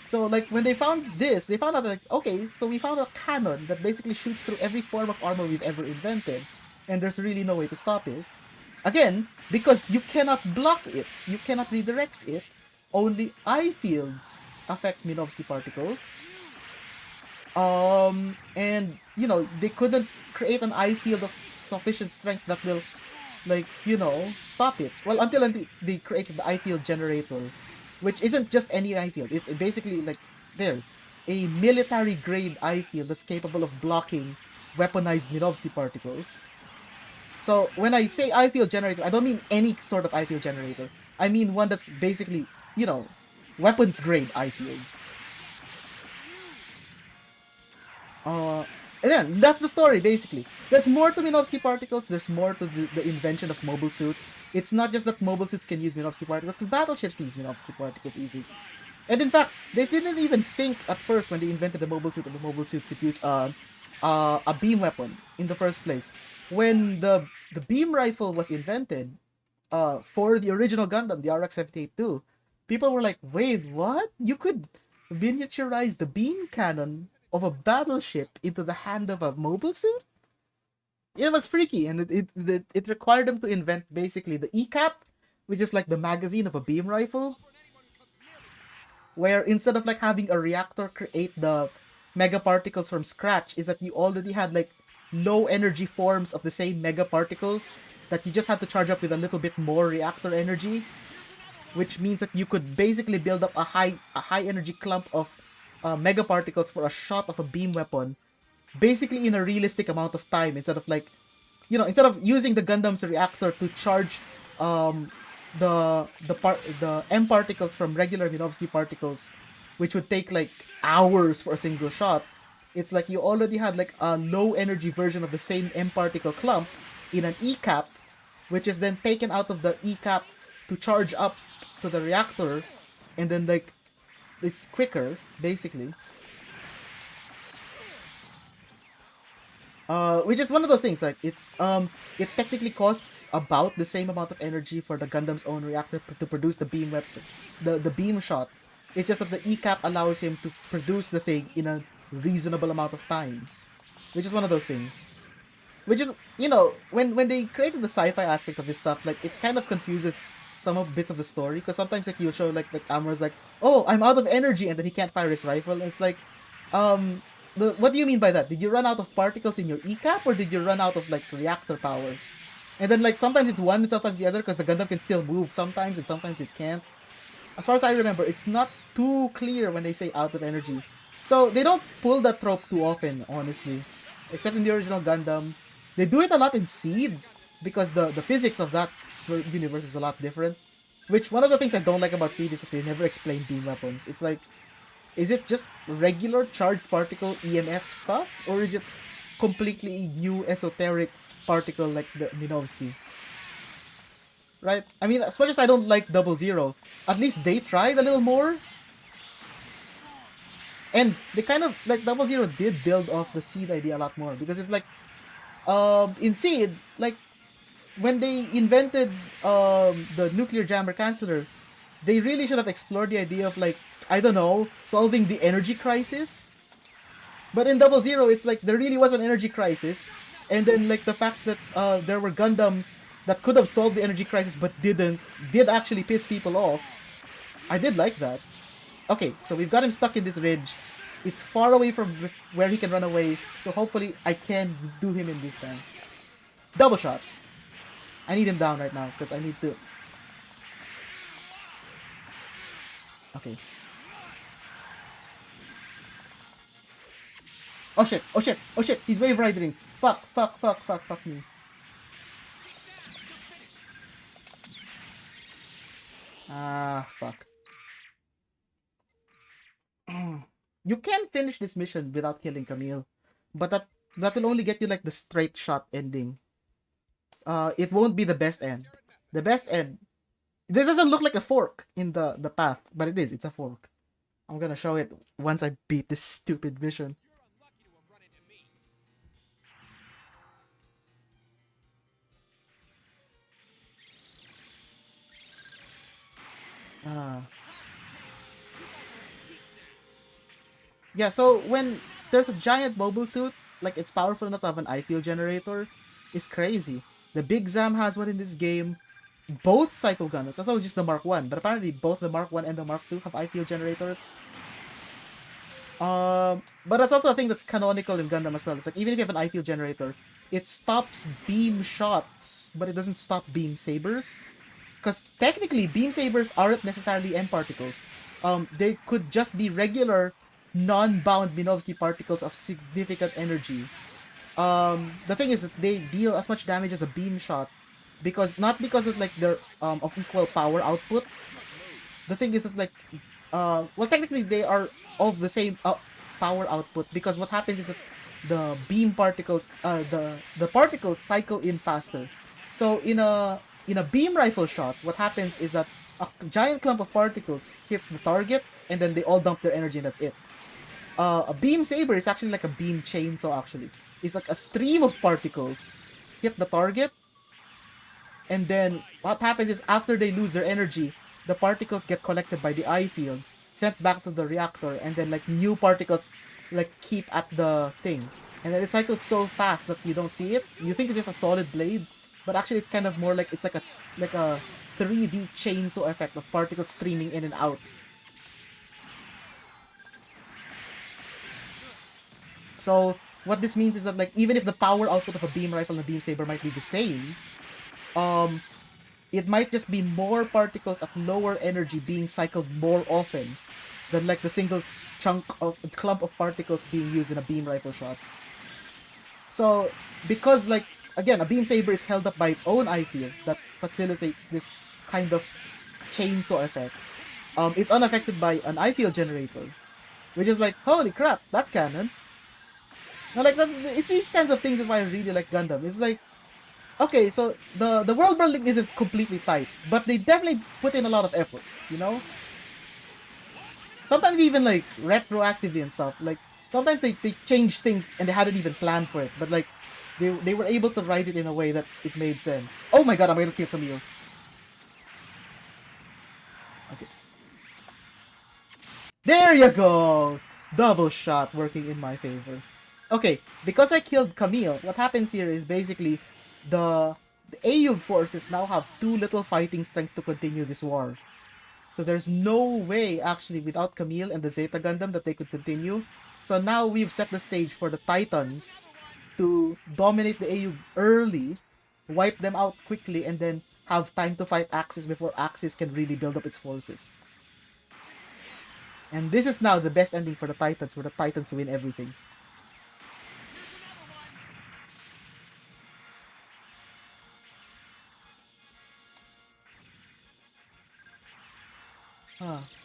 so, like, when they found this, they found out, like, okay, so we found a cannon that basically shoots through every form of armor we've ever invented, and there's really no way to stop it. Again, because you cannot block it, you cannot redirect it, only I fields affect Minovsky particles. And, you know, they couldn't create an I field of sufficient strength that will, like, you know, stop it. Well, until they created the I field generator, which isn't just any I field. It's basically, like, a military-grade I field that's capable of blocking weaponized Minovsky particles. So, when I say I field generator, I don't mean any sort of I field generator. I mean one that's basically, you know, weapons-grade I field. And then, that's the story, basically. There's more to Minovsky particles, there's more to the invention of mobile suits. It's not just that mobile suits can use Minovsky particles, because battleships can use Minovsky particles easy. And in fact, they didn't even think at first when they invented the mobile suit that the mobile suit could use a beam weapon in the first place. When the beam rifle was invented for the original Gundam, the RX-78-2, people were like, wait, what? You could miniaturize the beam cannon of a battleship into the hand of a mobile suit? It was freaky, and it required them to invent basically the E-cap, which is like the magazine of a beam rifle, where instead of like having a reactor create the megaparticles from scratch, is that you already had like low energy forms of the same megaparticles that you just had to charge up with a little bit more reactor energy, which means that you could basically build up a high energy clump of megaparticles for a shot of a beam weapon, basically in a realistic amount of time, instead of like, you know, instead of using the Gundam's reactor to charge the M particles from regular Minovsky particles, which would take like hours for a single shot. It's like you already had like a low energy version of the same M particle clump in an E-cap, which is then taken out of the E-cap to charge up to the reactor, and then like it's quicker basically. Which is one of those things, like, it's, it technically costs about the same amount of energy for the Gundam's own reactor to produce the beam weapon, the beam shot. It's just that the E-cap allows him to produce the thing in a reasonable amount of time. Which is one of those things. Which is, you know, when they created the sci-fi aspect of this stuff, like, it kind of confuses some of bits of the story, because sometimes, like, you'll show, like, the camera's like, oh, I'm out of energy, and then he can't fire his rifle, and it's like, what do you mean by that? Did you run out of particles in your E-cap, or did you run out of, like, reactor power? And then, like, sometimes it's one and sometimes the other, because the Gundam can still move sometimes and sometimes it can't. As far as I remember, it's not too clear when they say out of energy. So, they don't pull that trope too often, honestly. Except in the original Gundam. They do it a lot in Seed, because the physics of that universe is a lot different. Which, one of the things I don't like about Seed is that they never explain beam weapons. It's like, is it just regular charged particle EMF stuff? Or is it completely new esoteric particle like the Minovsky. Right? I mean, as much as I don't like Double Zero, at least they tried a little more. And they kind of, like, Double Zero did build off the Seed idea a lot more. Because it's like, in Seed, like, when they invented the nuclear jammer canceller, they really should have explored the idea of, like, I don't know, solving the energy crisis. But in Double Zero, it's like there really was an energy crisis, and then like the fact that there were Gundams that could have solved the energy crisis but didn't, did actually piss people off. I did like that. Okay, so we've got him stuck in this ridge. It's far away from where he can run away, so hopefully I can do him in this time. Double shot. I need him down right now because I need to. Okay. Oh shit, oh shit, oh shit, he's wave riding. Fuck, fuck, fuck, fuck, fuck me. Ah, fuck. You can finish this mission without killing Camille, but that will only get you like the straight shot ending. It won't be the best end. The best end. This doesn't look like a fork in the path, but it is. It's a fork. I'm gonna show it once I beat this stupid mission. Yeah, so when there's a giant mobile suit, like it's powerful enough to have an IPO generator, is crazy. The Big Zam has one in this game. Both Psycho Gundams. I thought it was just the Mark 1, but apparently both the Mark 1 and the Mark 2 have IPO generators. But that's also a thing that's canonical in Gundam as well. It's like, even if you have an IPO generator, it stops beam shots, but it doesn't stop beam sabers. Because technically, beam sabers aren't necessarily M particles. They could just be regular, non-bound Minovsky particles of significant energy. The thing is that they deal as much damage as a beam shot, because not because of like they're of equal power output. The thing is that like, well, technically they are of the same power output, because what happens is that the beam particles, the particles cycle in faster. So in a beam rifle shot, what happens is that a giant clump of particles hits the target, and then they all dump their energy, and that's it. A beam saber is actually like a beam chainsaw. Actually, it's like a stream of particles hit the target, and then what happens is after they lose their energy, the particles get collected by the eye field, sent back to the reactor, and then like new particles like keep at the thing, and then it cycles so fast that you don't see it. You think it's just a solid blade, but actually it's kind of more like, it's like a 3D chainsaw effect of particles streaming in and out. So what this means is that like, even if the power output of a beam rifle and a beam saber might be the same, it might just be more particles at lower energy being cycled more often than like the single clump of particles being used in a beam rifle shot. So because like, again, a beam saber is held up by its own eye field that facilitates this kind of chainsaw effect. It's unaffected by an eye field generator, which is like, holy crap, that's canon. Now, like, it's these kinds of things is why I really like Gundam. It's like, okay, so the world building isn't completely tight, but they definitely put in a lot of effort, you know? Sometimes even like retroactively and stuff. Like, sometimes they change things and they hadn't even planned for it, but like they were able to write it in a way that it made sense. Oh my god, I'm gonna kill Camille. Okay. There you go! Double shot working in my favor. Okay, because I killed Camille, what happens here is basically the AUG forces now have too little fighting strength to continue this war. So there's no way actually without Camille and the Zeta Gundam that they could continue. So now we've set the stage for the Titans to dominate the AUG early, wipe them out quickly, and then have time to fight Axis before Axis can really build up its forces. And this is now the best ending for the Titans, where the Titans win everything.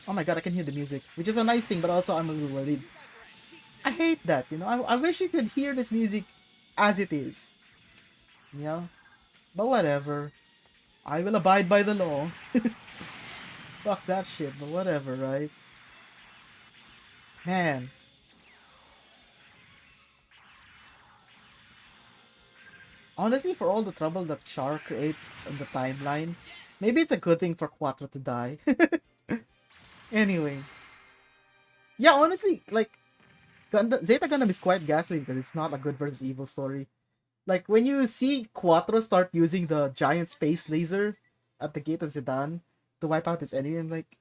Oh my god, I can hear the music, which is a nice thing, but also I'm a little worried. I hate that, you know. I wish you could hear this music as it is. Yeah, but whatever. I will abide by the law. Fuck that shit, but whatever, right? Man, honestly, for all the trouble that Char creates in the timeline, maybe it's a good thing for Quattro to die. Anyway, yeah, honestly, like, Zeta Gundam is quite ghastly because it's not a good versus evil story. Like, when you see Quattro start using the giant space laser at the gate of Zidane to wipe out his enemy, I'm like,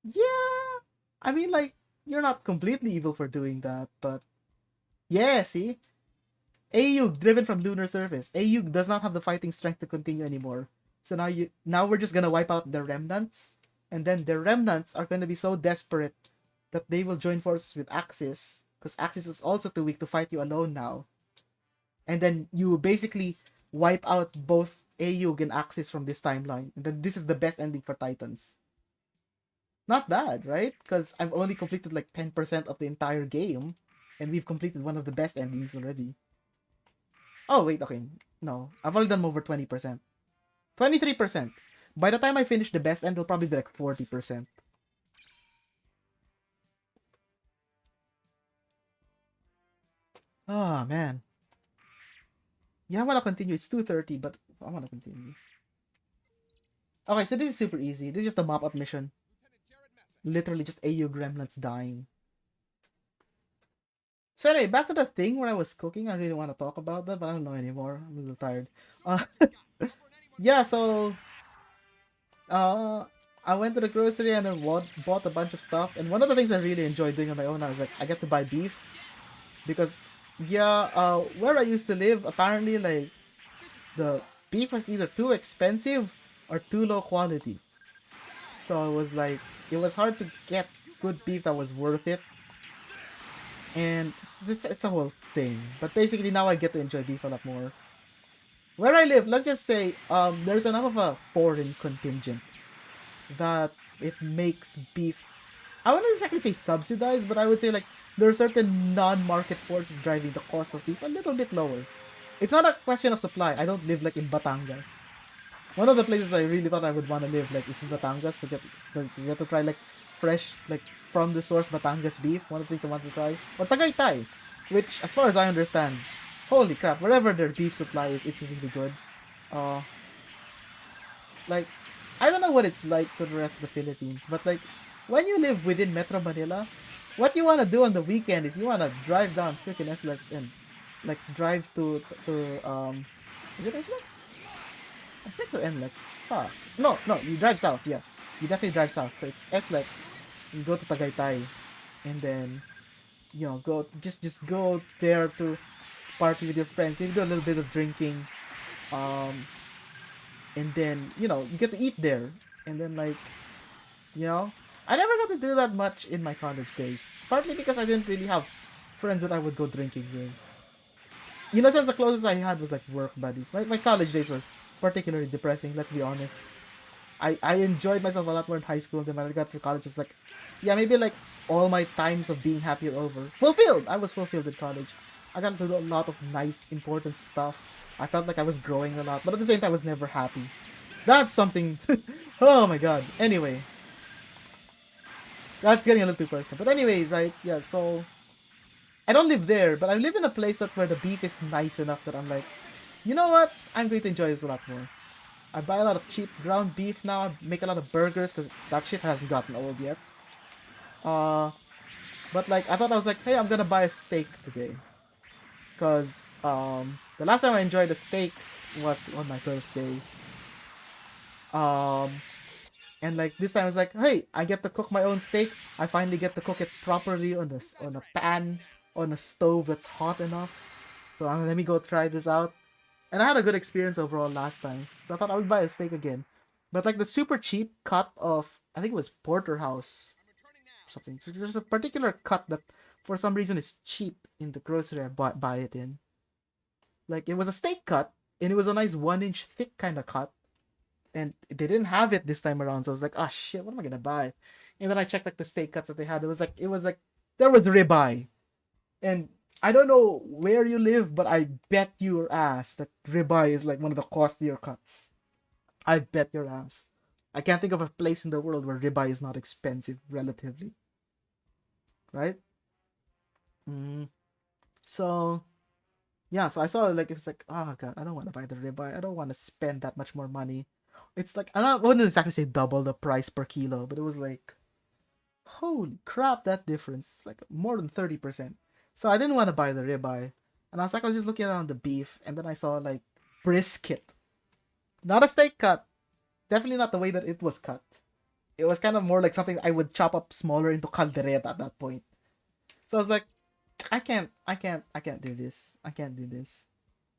yeah, I mean, like, you're not completely evil for doing that, but yeah, see? Ayug driven from lunar surface. Ayug does not have the fighting strength to continue anymore. So now we're just gonna wipe out the remnants, and then the remnants are gonna be so desperate that they will join forces with Axis, because Axis is also too weak to fight you alone now. And then you basically wipe out both Ayug and Axis from this timeline. And then this is the best ending for Titans. Not bad, right? Because I've only completed like 10% of the entire game, and we've completed one of the best endings already. Oh, wait, okay. No, I've already done over 20%. 23%. By the time I finish the best end, it'll probably be like 40%. Oh, man. Yeah, I want to continue. It's 2:30, but I want to continue. Okay, so this is super easy. This is just a mop-up mission. Literally just AU gremlins dying. So anyway, back to the thing where I was cooking. I really want to talk about that, but I don't know anymore. I'm a little tired. Uh, yeah, so uh, I went to the grocery and I bought a bunch of stuff. And one of the things I really enjoy doing on my own, I was like, I get to buy beef because yeah, where I used to live, apparently like the beef was either too expensive or too low quality. So it was like it was hard to get good beef that was worth it. And it's a whole thing. But basically now I get to enjoy beef a lot more. Where I live, let's just say, there's enough of a foreign contingent that it makes beef. I wouldn't exactly say subsidized, but I would say like there are certain non-market forces driving the cost of beef a little bit lower. It's not a question of supply. I don't live like in Batangas. One of the places I really thought I would want to live like is in Batangas to get to try like fresh like from the source Batangas beef. One of the things I want to try. Or Tagaytay, which as far as I understand, holy crap, wherever their beef supply is, it's really good. Uh, like I don't know what it's like to the rest of the Philippines, but like when you live within Metro Manila, what you wanna do on the weekend is you wanna drive down freaking SLEX and like drive to is it SLEX? SLEX or NLEX? Fuck. No, you drive south, yeah. You definitely drive south. So it's SLEX. You go to Tagaytay and then go just go there to party with your friends. You do a little bit of drinking. Um and then you get to eat there and then like you know I never got to do that much in my college days, partly because I didn't really have friends that I would go drinking with. Since the closest I had was like work buddies. My college days were particularly depressing, let's be honest. I enjoyed myself a lot more in high school than when I got to college. It's like, yeah, maybe like all my times of being happy are over. Fulfilled! I was fulfilled in college. I got to do a lot of nice, important stuff. I felt like I was growing a lot, but at the same time, I was never happy. That's something. Oh my god. Anyway, that's getting a little too personal. But anyway, right? Yeah. So I don't live there, but I live in a place where the beef is nice enough that I'm like, you know what? I'm going to enjoy this a lot more. I buy a lot of cheap ground beef now. I make a lot of burgers because that shit hasn't gotten old yet. But like I thought I was like, hey, I'm gonna buy a steak today, because the last time I enjoyed a steak was on my birthday. Um, and like this time I was like, hey, I get to cook my own steak. I finally get to cook it properly on a pan on a stove that's hot enough. So let me go try this out. And I had a good experience overall last time. So I thought I would buy a steak again. But like the super cheap cut of, I think it was porterhouse something. There's a particular cut that for some reason is cheap in the grocery I buy it in. Like it was a steak cut and it was a nice 1 inch thick kind of cut. And they didn't have it this time around. So I was like, ah shit, what am I gonna buy? And then I checked like the steak cuts that they had. It was like there was ribeye. And I don't know where you live, but I bet your ass that ribeye is like one of the costlier cuts. I bet your ass. I can't think of a place in the world where ribeye is not expensive relatively, right? Mm. So yeah, so I saw like it was like, oh god, I don't want to buy the ribeye. I don't want to spend that much more money. It's like I wouldn't exactly say double the price per kilo, but it was like, holy crap, that difference. It's like more than 30%. So I didn't want to buy the ribeye. And I was just looking around the beef, and then I saw like brisket. Not a steak cut. Definitely not the way that it was cut. It was kind of more like something I would chop up smaller into caldereta at that point. So I was like, I can't do this. I can't do this.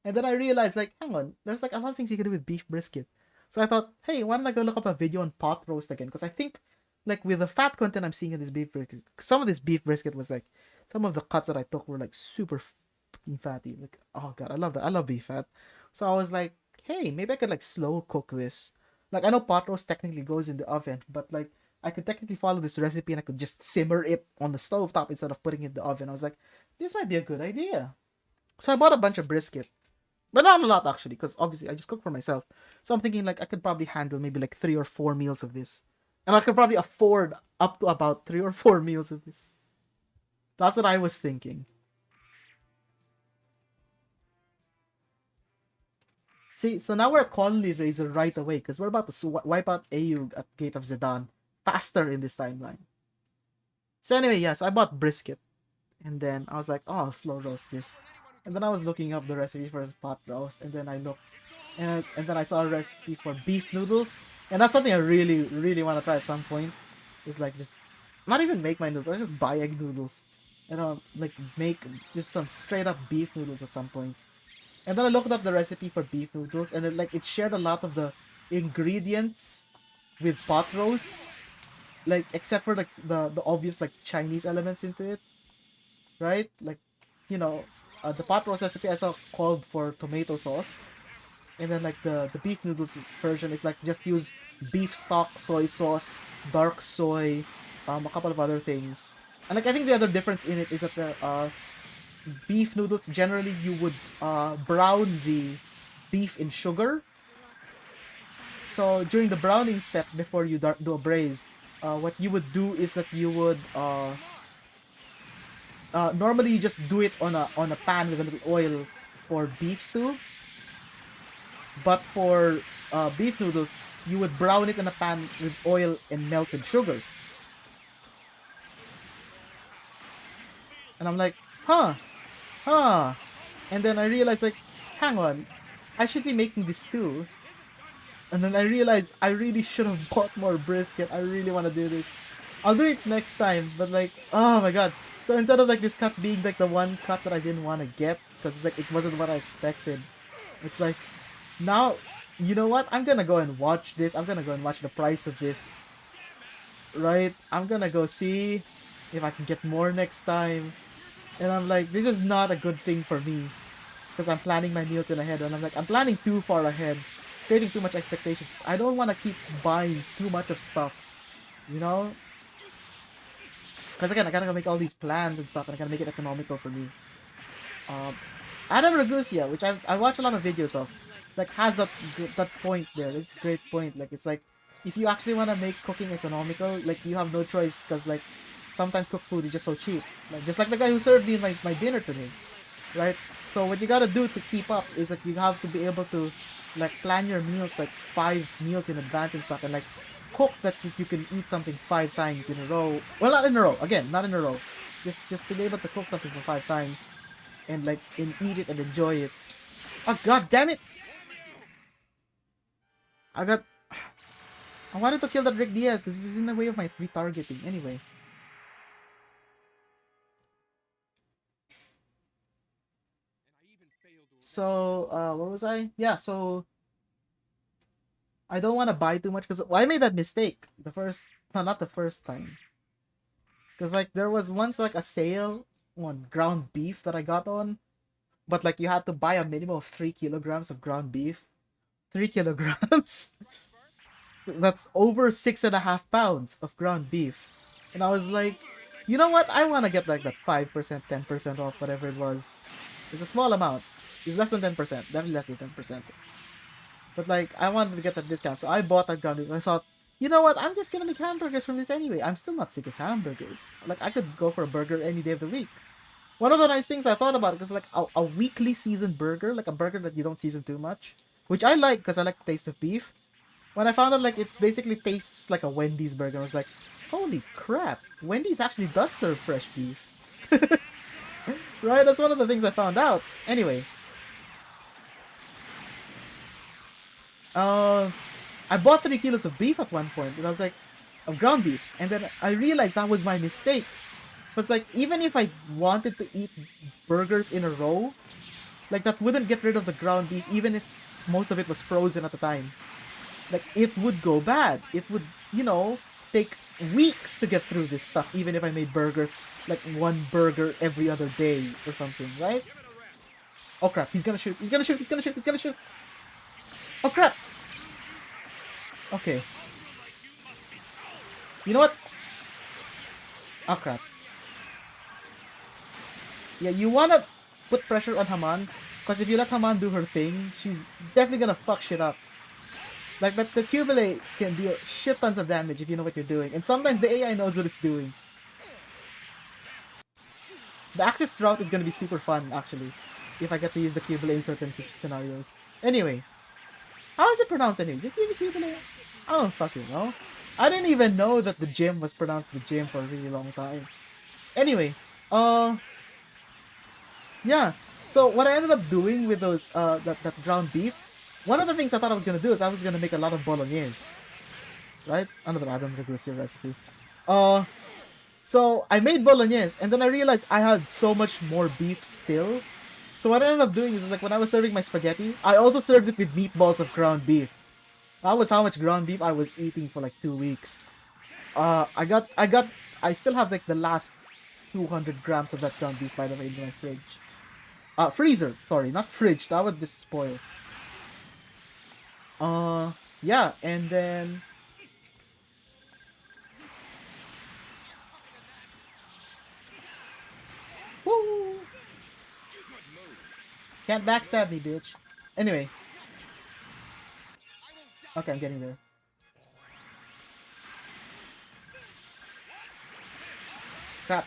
And then I realized, like, hang on, there's like a lot of things you can do with beef brisket. So I thought, hey, why don't I go look up a video on pot roast again? Because I think, like, with the fat content I'm seeing in this beef brisket, some of this beef brisket was like, some of the cuts that I took were like super fucking fatty. Like, oh god, I love that. I love beef fat. So I was like, hey, maybe I could like slow cook this. Like, I know pot roast technically goes in the oven, but like, I could technically follow this recipe and I could just simmer it on the stove top instead of putting it in the oven. I was like, this might be a good idea. So I bought a bunch of brisket. But not a lot actually, because obviously I just cook for myself. So I'm thinking like I could probably handle maybe like 3 or 4 meals of this. And I could probably afford up to about 3 or 4 meals of this. That's what I was thinking. See, so now we're at Colony Razor right away, because we're about to wipe out Ayug at Gate of Zedan faster in this timeline. So anyway, yeah, so I bought brisket. And then I was like, oh, I'll slow roast this. And then I was looking up the recipe for pot roast, and then I looked, and then I saw a recipe for beef noodles, and that's something I really, really want to try at some point. Is like just not even make my noodles, I just buy egg noodles, and like make just some straight up beef noodles at some point. And then I looked up the recipe for beef noodles, and it shared a lot of the ingredients with pot roast, like except for like the obvious like Chinese elements into it, right? Like, you know, the pot roast recipe I saw called for tomato sauce, and then like the beef noodles version is like just use beef stock, soy sauce, dark soy, a couple of other things. And like I think the other difference in it is that the beef noodles generally you would brown the beef in sugar. So during the browning step before you do a braise, what you would do is that you would normally you just do it on a pan with a little oil for beef stew. But for beef noodles, you would brown it in a pan with oil and melted sugar. And I'm like, huh. And then I realized, like, hang on, I should be making this too. And then I realized I really should have bought more brisket. I really want to do this. I'll do it next time, but like, oh my god. So instead of like this cut being like the one cut that I didn't want to get, because it's like it wasn't what I expected, it's like, now, you know what? I'm gonna go and watch this. I'm gonna go and watch the price of this. Right? I'm gonna go see if I can get more next time. And I'm like, this is not a good thing for me. Because I'm planning my meals in ahead. And I'm like, I'm planning too far ahead. Creating too much expectations. I don't want to keep buying too much of stuff. You know? Because again, I gotta go make all these plans and stuff. And I gotta make it economical for me. Adam Ragusia, which I watch a lot of videos of, like has that point there. It's a great point. Like it's like if you actually want to make cooking economical, like you have no choice because like sometimes cooked food is just so cheap. Like just like the guy who served me my dinner today, right? So what you gotta do to keep up is that you have to be able to like plan your meals like 5 meals in advance and stuff, and like cook that you can eat something 5 times in a row. Well, not in a row. Again, not in a row. Just to be able to cook something for 5 times and like eat it and enjoy it. Oh god damn it! I got. I wanted to kill that Rick Diaz because he was in the way of my retargeting. Anyway. So, what was I? Yeah, so I don't want to buy too much because I made that mistake the first, no, not the first time. Because like there was once like a sale on ground beef that I got on, but like you had to buy a minimum of 3 kilograms of ground beef. 3 kilograms. That's over 6.5 pounds of ground beef. And I was like, You know what? I want to get like that 5%, 10% off, whatever it was. It's a small amount. It's less than 10%. Definitely less than 10%. But like, I wanted to get that discount, so I bought that ground beef. And I thought, you know what? I'm just gonna make hamburgers from this anyway. I'm still not sick of hamburgers. Like, I could go for a burger any day of the week. One of the nice things I thought about it is like a weekly seasoned burger, like a burger that you don't season too much, which I like because I like the taste of beef. When I found out like it basically tastes like a Wendy's burger, I was like, holy crap, Wendy's actually does serve fresh beef. Right? That's one of the things I found out. Anyway, I bought 3 kilos of beef at one point, and I was like, of ground beef, and then I realized that was my mistake. It's like, even if I wanted to eat burgers in a row, like that wouldn't get rid of the ground beef, even if most of it was frozen at the time. Like, it would go bad. It would, you know, take weeks to get through this stuff, even if I made burgers, like one burger every other day or something, right? Oh crap, he's gonna shoot, he's gonna shoot, he's gonna shoot, he's gonna shoot! Oh crap! Okay. You know what? Oh crap. Yeah, you wanna put pressure on Haman, because if you let Haman do her thing, she's definitely gonna fuck shit up. Like, the Cubile can deal shit tons of damage if you know what you're doing, and sometimes the AI knows what it's doing. The Axis route is gonna be super fun, actually, if I get to use the Cubile in certain scenarios. Anyway, how is it pronounced anyway? Is it Cubile? I don't fucking know. I didn't even know that the gym was pronounced the gym for a really long time. Anyway, yeah. So what I ended up doing with those that ground beef, one of the things I thought I was gonna do is I was gonna make a lot of bolognese, right? Another Adam Ragusa recipe. So I made bolognese, and then I realized I had so much more beef still. So what I ended up doing is, like, when I was serving my spaghetti, I also served it with meatballs of ground beef. That was how much ground beef I was eating for like 2 weeks. I still have like the last 200 grams of that ground beef, by the way, in my fridge. Freezer, sorry, not fridge, that would just spoil. Yeah, and then... Woo! Can't backstab me, bitch. Anyway. Okay, I'm getting there. Crap.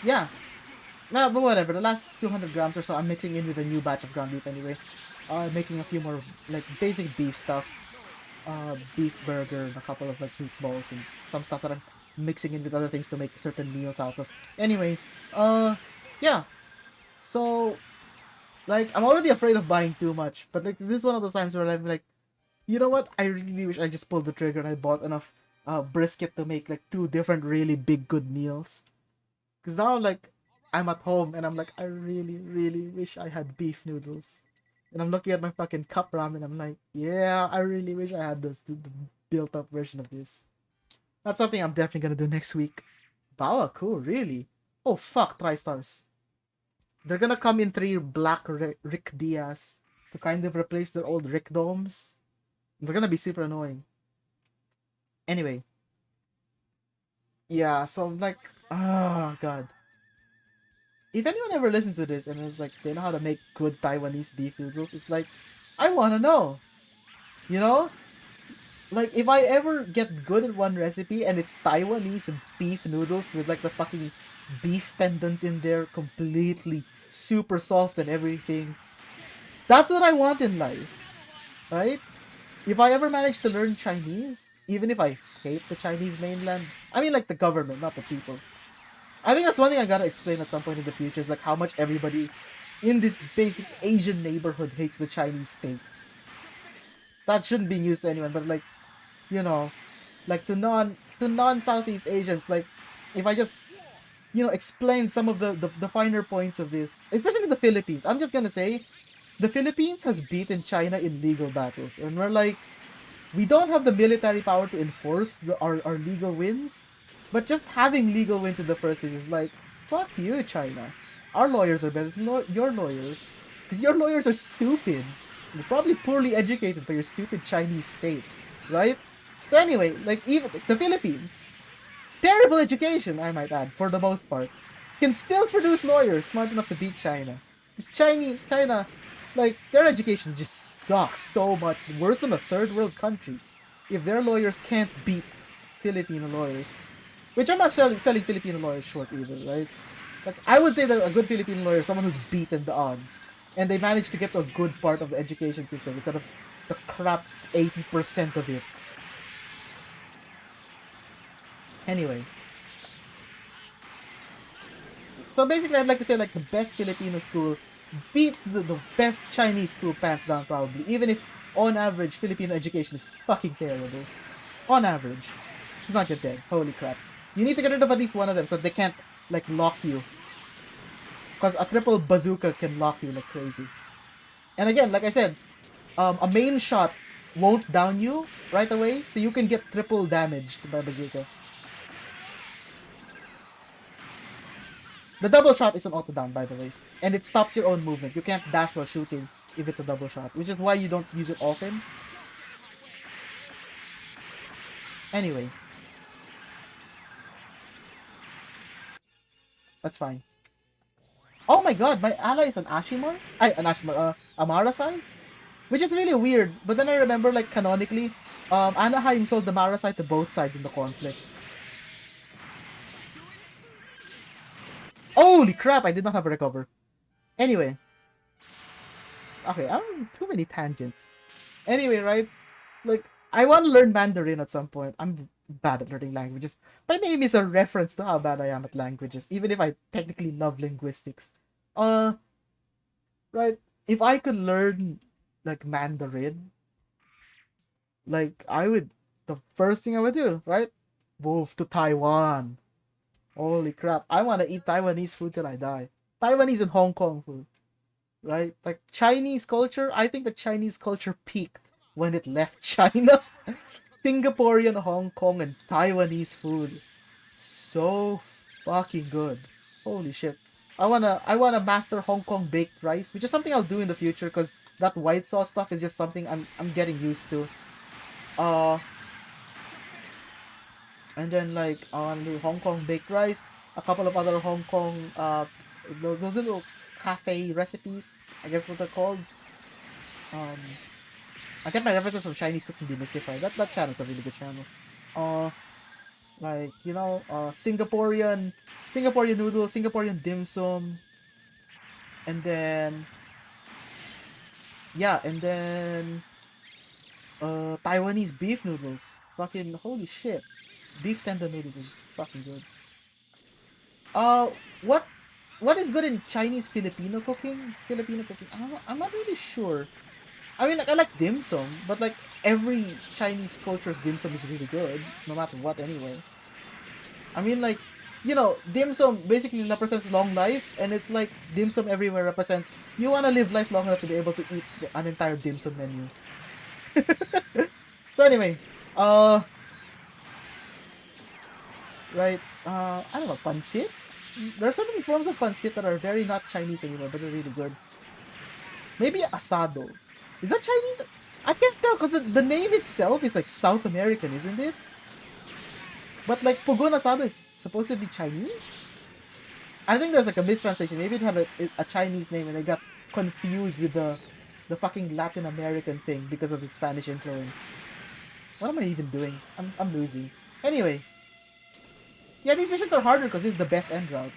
Yeah. No, but whatever. The last 200 grams or so, I'm mixing in with a new batch of ground beef anyway. Making a few more, like, basic beef stuff. Beef burger, and a couple of, like, meatballs, and some stuff that I'm mixing in with other things to make certain meals out of. Anyway, yeah. So, like, I'm already afraid of buying too much, but, like, this is one of those times where I'm like, you know what? I really wish I just pulled the trigger and I bought enough brisket to make, like, 2 different really big good meals. Because now, like, I'm at home and I'm like, I really, really wish I had beef noodles. And I'm looking at my fucking cup ramen. I'm like, yeah, I really wish I had the built-up version of this. That's something I'm definitely gonna do next week. Bawa, cool, really? Oh, fuck, Tri-Stars. They're gonna come in 3 black Rick Diaz to kind of replace their old Rick Domes. They're gonna be super annoying. Anyway. Yeah, so like, oh god. If anyone ever listens to this and is like, they know how to make good Taiwanese beef noodles, it's like, I wanna know. You know? Like, if I ever get good at one recipe and it's Taiwanese beef noodles with like the fucking beef tendons in there, completely super soft and everything, that's what I want in life. Right? If I ever manage to learn Chinese, even if I hate the Chinese mainland, I mean like the government, not the people. I think that's one thing I gotta explain at some point in the future, is like how much everybody in this basic Asian neighborhood hates the Chinese state. That shouldn't be news to anyone, but like, you know, like to non-Southeast Asians, like, if I just, you know, explain some of the finer points of this, especially in the Philippines, I'm just gonna say, the Philippines has beaten China in legal battles, and we're like, we don't have the military power to enforce our legal wins, but just having legal wins in the first place is like, fuck you, China. Our lawyers are better than your lawyers. Because your lawyers are stupid. You're probably poorly educated by your stupid Chinese state. Right? So anyway, like even the Philippines, terrible education, I might add, for the most part, can still produce lawyers smart enough to beat China. Because China, like their education just sucks so much, worse than the third world countries. If their lawyers can't beat Filipino lawyers, which I'm not selling Filipino lawyers short either, right? Like I would say that a good Filipino lawyer is someone who's beaten the odds, and they managed to get to a good part of the education system instead of the crap 80% of it. Anyway, so basically, I'd like to say like the best Filipino school beats the best Chinese school pants down probably, even if on average Filipino education is fucking terrible. On average. She's not yet dead. Holy crap. You need to get rid of at least one of them so they can't like lock you. Because a triple bazooka can lock you like crazy. And again, like I said, a main shot won't down you right away, so you can get triple damaged by bazooka. The double shot is an auto down, by the way, and it stops your own movement. You can't dash while shooting if it's a double shot, which is why you don't use it often. Anyway, that's fine. Oh my god, my ally is an Ashimar? An Ashimar, Amarasai? Which is really weird, but then I remember, like, canonically, Anaheim sold the Marasai to both sides in the conflict. Holy crap, I did not have a recover. Anyway. Okay, I'm too many tangents. Anyway, right? Like, I want to learn Mandarin at some point. I'm bad at learning languages. My name is a reference to how bad I am at languages, even if I technically love linguistics. Right? If I could learn, like, Mandarin, like, the first thing I would do, right? Move to Taiwan. Holy crap. I want to eat Taiwanese food till I die. Taiwanese and Hong Kong food. Right? Like Chinese culture, I think the Chinese culture peaked when it left China. Singaporean, Hong Kong, and Taiwanese food. So fucking good. Holy shit. I wanna master Hong Kong baked rice, which is something I'll do in the future because that white sauce stuff is just something I'm getting used to. Uh and then like I want to do Hong Kong baked rice, a couple of other Hong Kong those little cafe recipes, I guess what they're called. Um, I get my references from Chinese cooking demystified. That channel's a really good channel. Like Singaporean noodles, Singaporean dim sum, and then Taiwanese beef noodles. Fucking holy shit. Beef tender noodles is fucking good. Uh, what what is good in Chinese Filipino cooking? Filipino cooking? I'm not really sure. I mean, like, I like dim sum, but like every Chinese culture's dim sum is really good, no matter what anyway. I mean, like, dim sum basically represents long life, and it's like dim sum everywhere represents you want to live life long enough to be able to eat an entire dim sum menu. So anyway, uh, right, I don't know, pancit? There are so many forms of pancit that are very not Chinese anymore, but they're really good. Maybe asado. Is that Chinese? I can't tell because the name itself is like South American, isn't it? But like Pugon asado is supposedly Chinese? I think there's like a mistranslation. Maybe it had a Chinese name and I got confused with the fucking Latin American thing because of the Spanish influence. What am I even doing? I'm losing. Anyway. Yeah, these missions are harder because this is the best end route.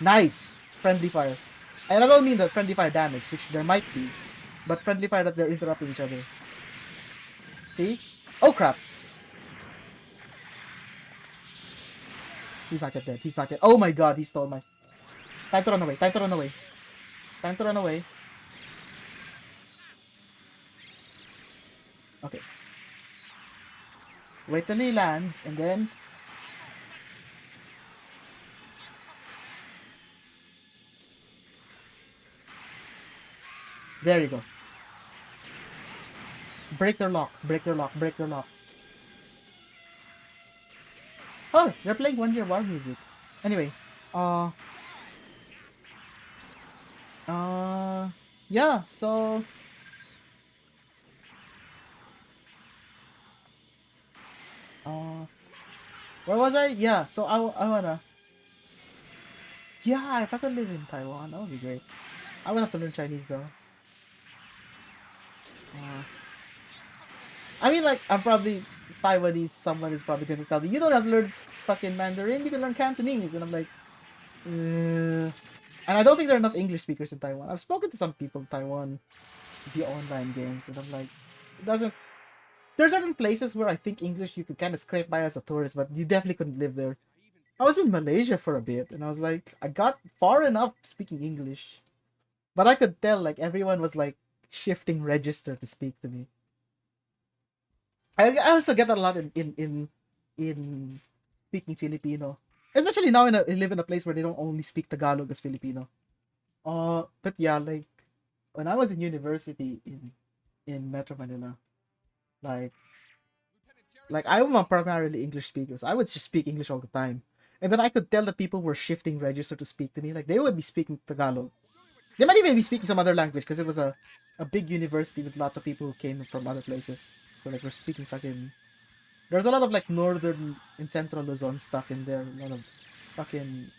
Nice! Friendly fire. And I don't mean the friendly fire damage, which there might be, but friendly fire that they're interrupting each other. See? Oh crap! He's not yet dead. He's not yet. Oh my god, he stole my... Time to run away. Time to run away. Time to run away. Okay. Wait till he lands, and then... There you go. Break their lock. Break their lock. Break their lock. Oh, they're playing One Year War music. Anyway, yeah, so Uh, where was I? Yeah, so I wanna. Yeah, if I could live in Taiwan, that would be great. I would have to learn Chinese though. Uh, I mean, like, I'm probably Taiwanese. Someone is probably going to tell me, you don't have to learn fucking Mandarin. You can learn Cantonese, and I'm like, and I don't think there are enough English speakers in Taiwan. I've spoken to some people in Taiwan via online games, and I'm like, it doesn't. There's certain places where I think English you could kind of scrape by as a tourist, but you definitely couldn't live there. I was in Malaysia for a bit, and I was like, I got far enough speaking English, but I could tell like everyone was like shifting register to speak to me. I also get that a lot in speaking Filipino, especially now I live in a place where they don't only speak Tagalog as Filipino. But yeah, like when I was in university in Metro Manila, like I'm a primarily English speaker, so I would just speak English all the time. And then I could tell that people were shifting register to speak to me. Like they would be speaking Tagalog. They might even be speaking some other language because it was a big university with lots of people who came from other places. So like we're speaking fucking. There's a lot of like northern and central Luzon stuff in there. A lot of fucking.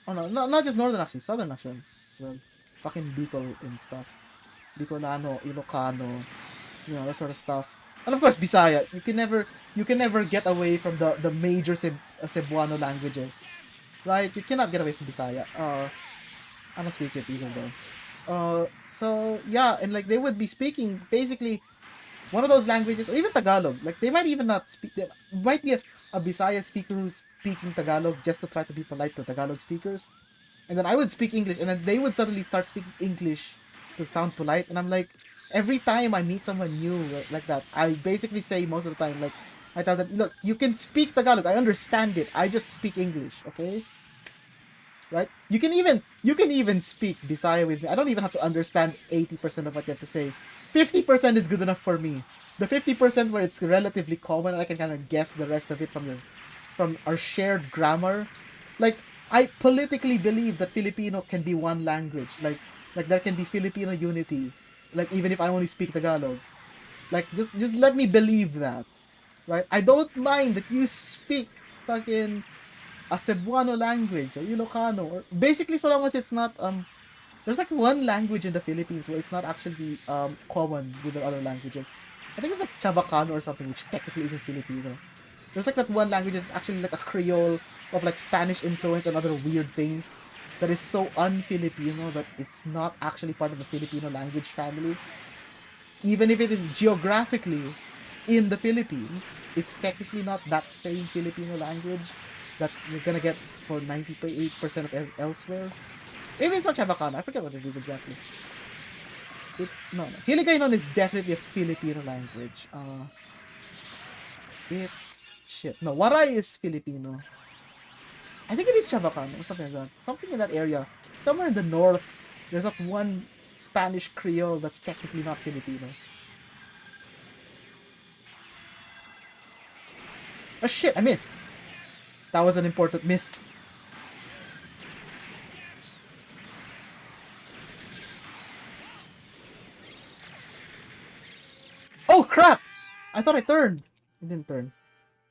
Oh no, not just northern actually, southern actually as well. Fucking Bicol and stuff. Bicolano, Ilocano, that sort of stuff. And of course, Bisaya. You can never get away from the major Cebuano languages, right? You cannot get away from Bisaya. I don't speak it either though. So yeah, and like they would be speaking basically one of those languages, or even Tagalog. Like they might even not speak. There might be a Bisaya speaker who's speaking Tagalog just to try to be polite to Tagalog speakers, and then I would speak English, and then they would suddenly start speaking English to sound polite, and I'm like, every time I meet someone new like that, I basically say most of the time, like, I tell them, look, you can speak Tagalog, I understand it, I just speak English, okay? Right? You can even speak Bisaya with me. I don't even have to understand 80% of what you have to say. 50% is good enough for me. The 50% where it's relatively common, I can kind of guess the rest of it from our shared grammar. Like, I politically believe that Filipino can be one language. Like there can be Filipino unity. Like even if I only speak Tagalog. Like just let me believe that. Right? I don't mind that you speak fucking a Cebuano language or Ilocano, or basically so long as it's not there's like one language in the Philippines where it's not actually common with the other languages. I think it's like Chavacano or something, which technically isn't Filipino. There's like that one language that's actually like a Creole of like Spanish influence and other weird things that is so un-Filipino that it's not actually part of the Filipino language family. Even if it is geographically in the Philippines, it's technically not that same Filipino language that you're gonna get for 98% of elsewhere. Maybe it's not Chavacano. I forget what it is exactly. No. Hiligaynon is definitely a Filipino language. It's shit. No, Waray is Filipino. I think it is Chavacano or something like that. Something in that area. Somewhere in the north, there's that one Spanish Creole that's technically not Filipino. Oh shit, I missed. That was an important miss. Oh crap! I thought I turned. I didn't turn.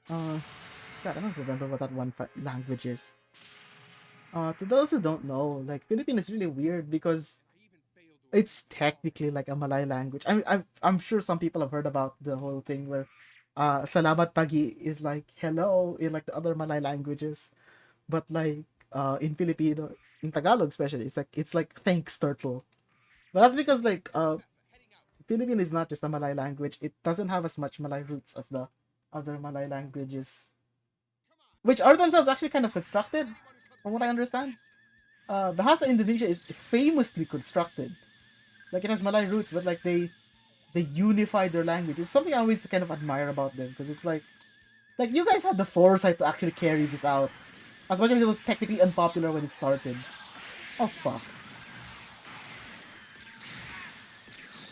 God, I don't remember what that one language is. To those who don't know, like Filipino is really weird because it's technically like a Malay language. I'm sure some people have heard about the whole thing where salamat pagi is like hello in like the other Malay languages, but like in Filipino, in Tagalog especially, it's like thanks turtle. But that's because like Filipino is not just a Malay language. It doesn't have as much Malay roots as the other Malay languages, which are themselves actually kind of constructed, from what I understand. Bahasa Indonesia is famously constructed. Like it has Malay roots, but like they unify their language. It's something I always kind of admire about them because it's like you guys had the foresight to actually carry this out, as much as it was technically unpopular when it started. Oh fuck!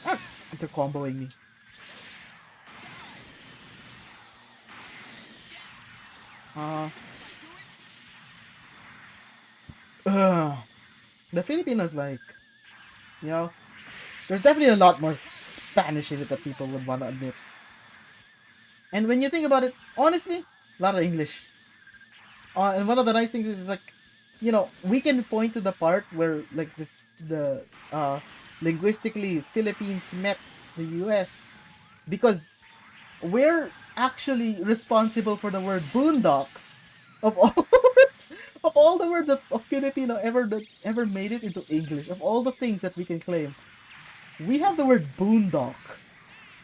Ah, they're comboing me. The Filipinos like, you know, there's definitely a lot more Spanish in it that people would want to admit. And when you think about it, honestly, a lot of English. And one of the nice things is like, we can point to the part where like the linguistically Philippines met the U.S. because we're actually responsible for the word boondocks of all words, of all the words that of Filipino ever made it into English. Of all the things that we can claim, we have the word boondock.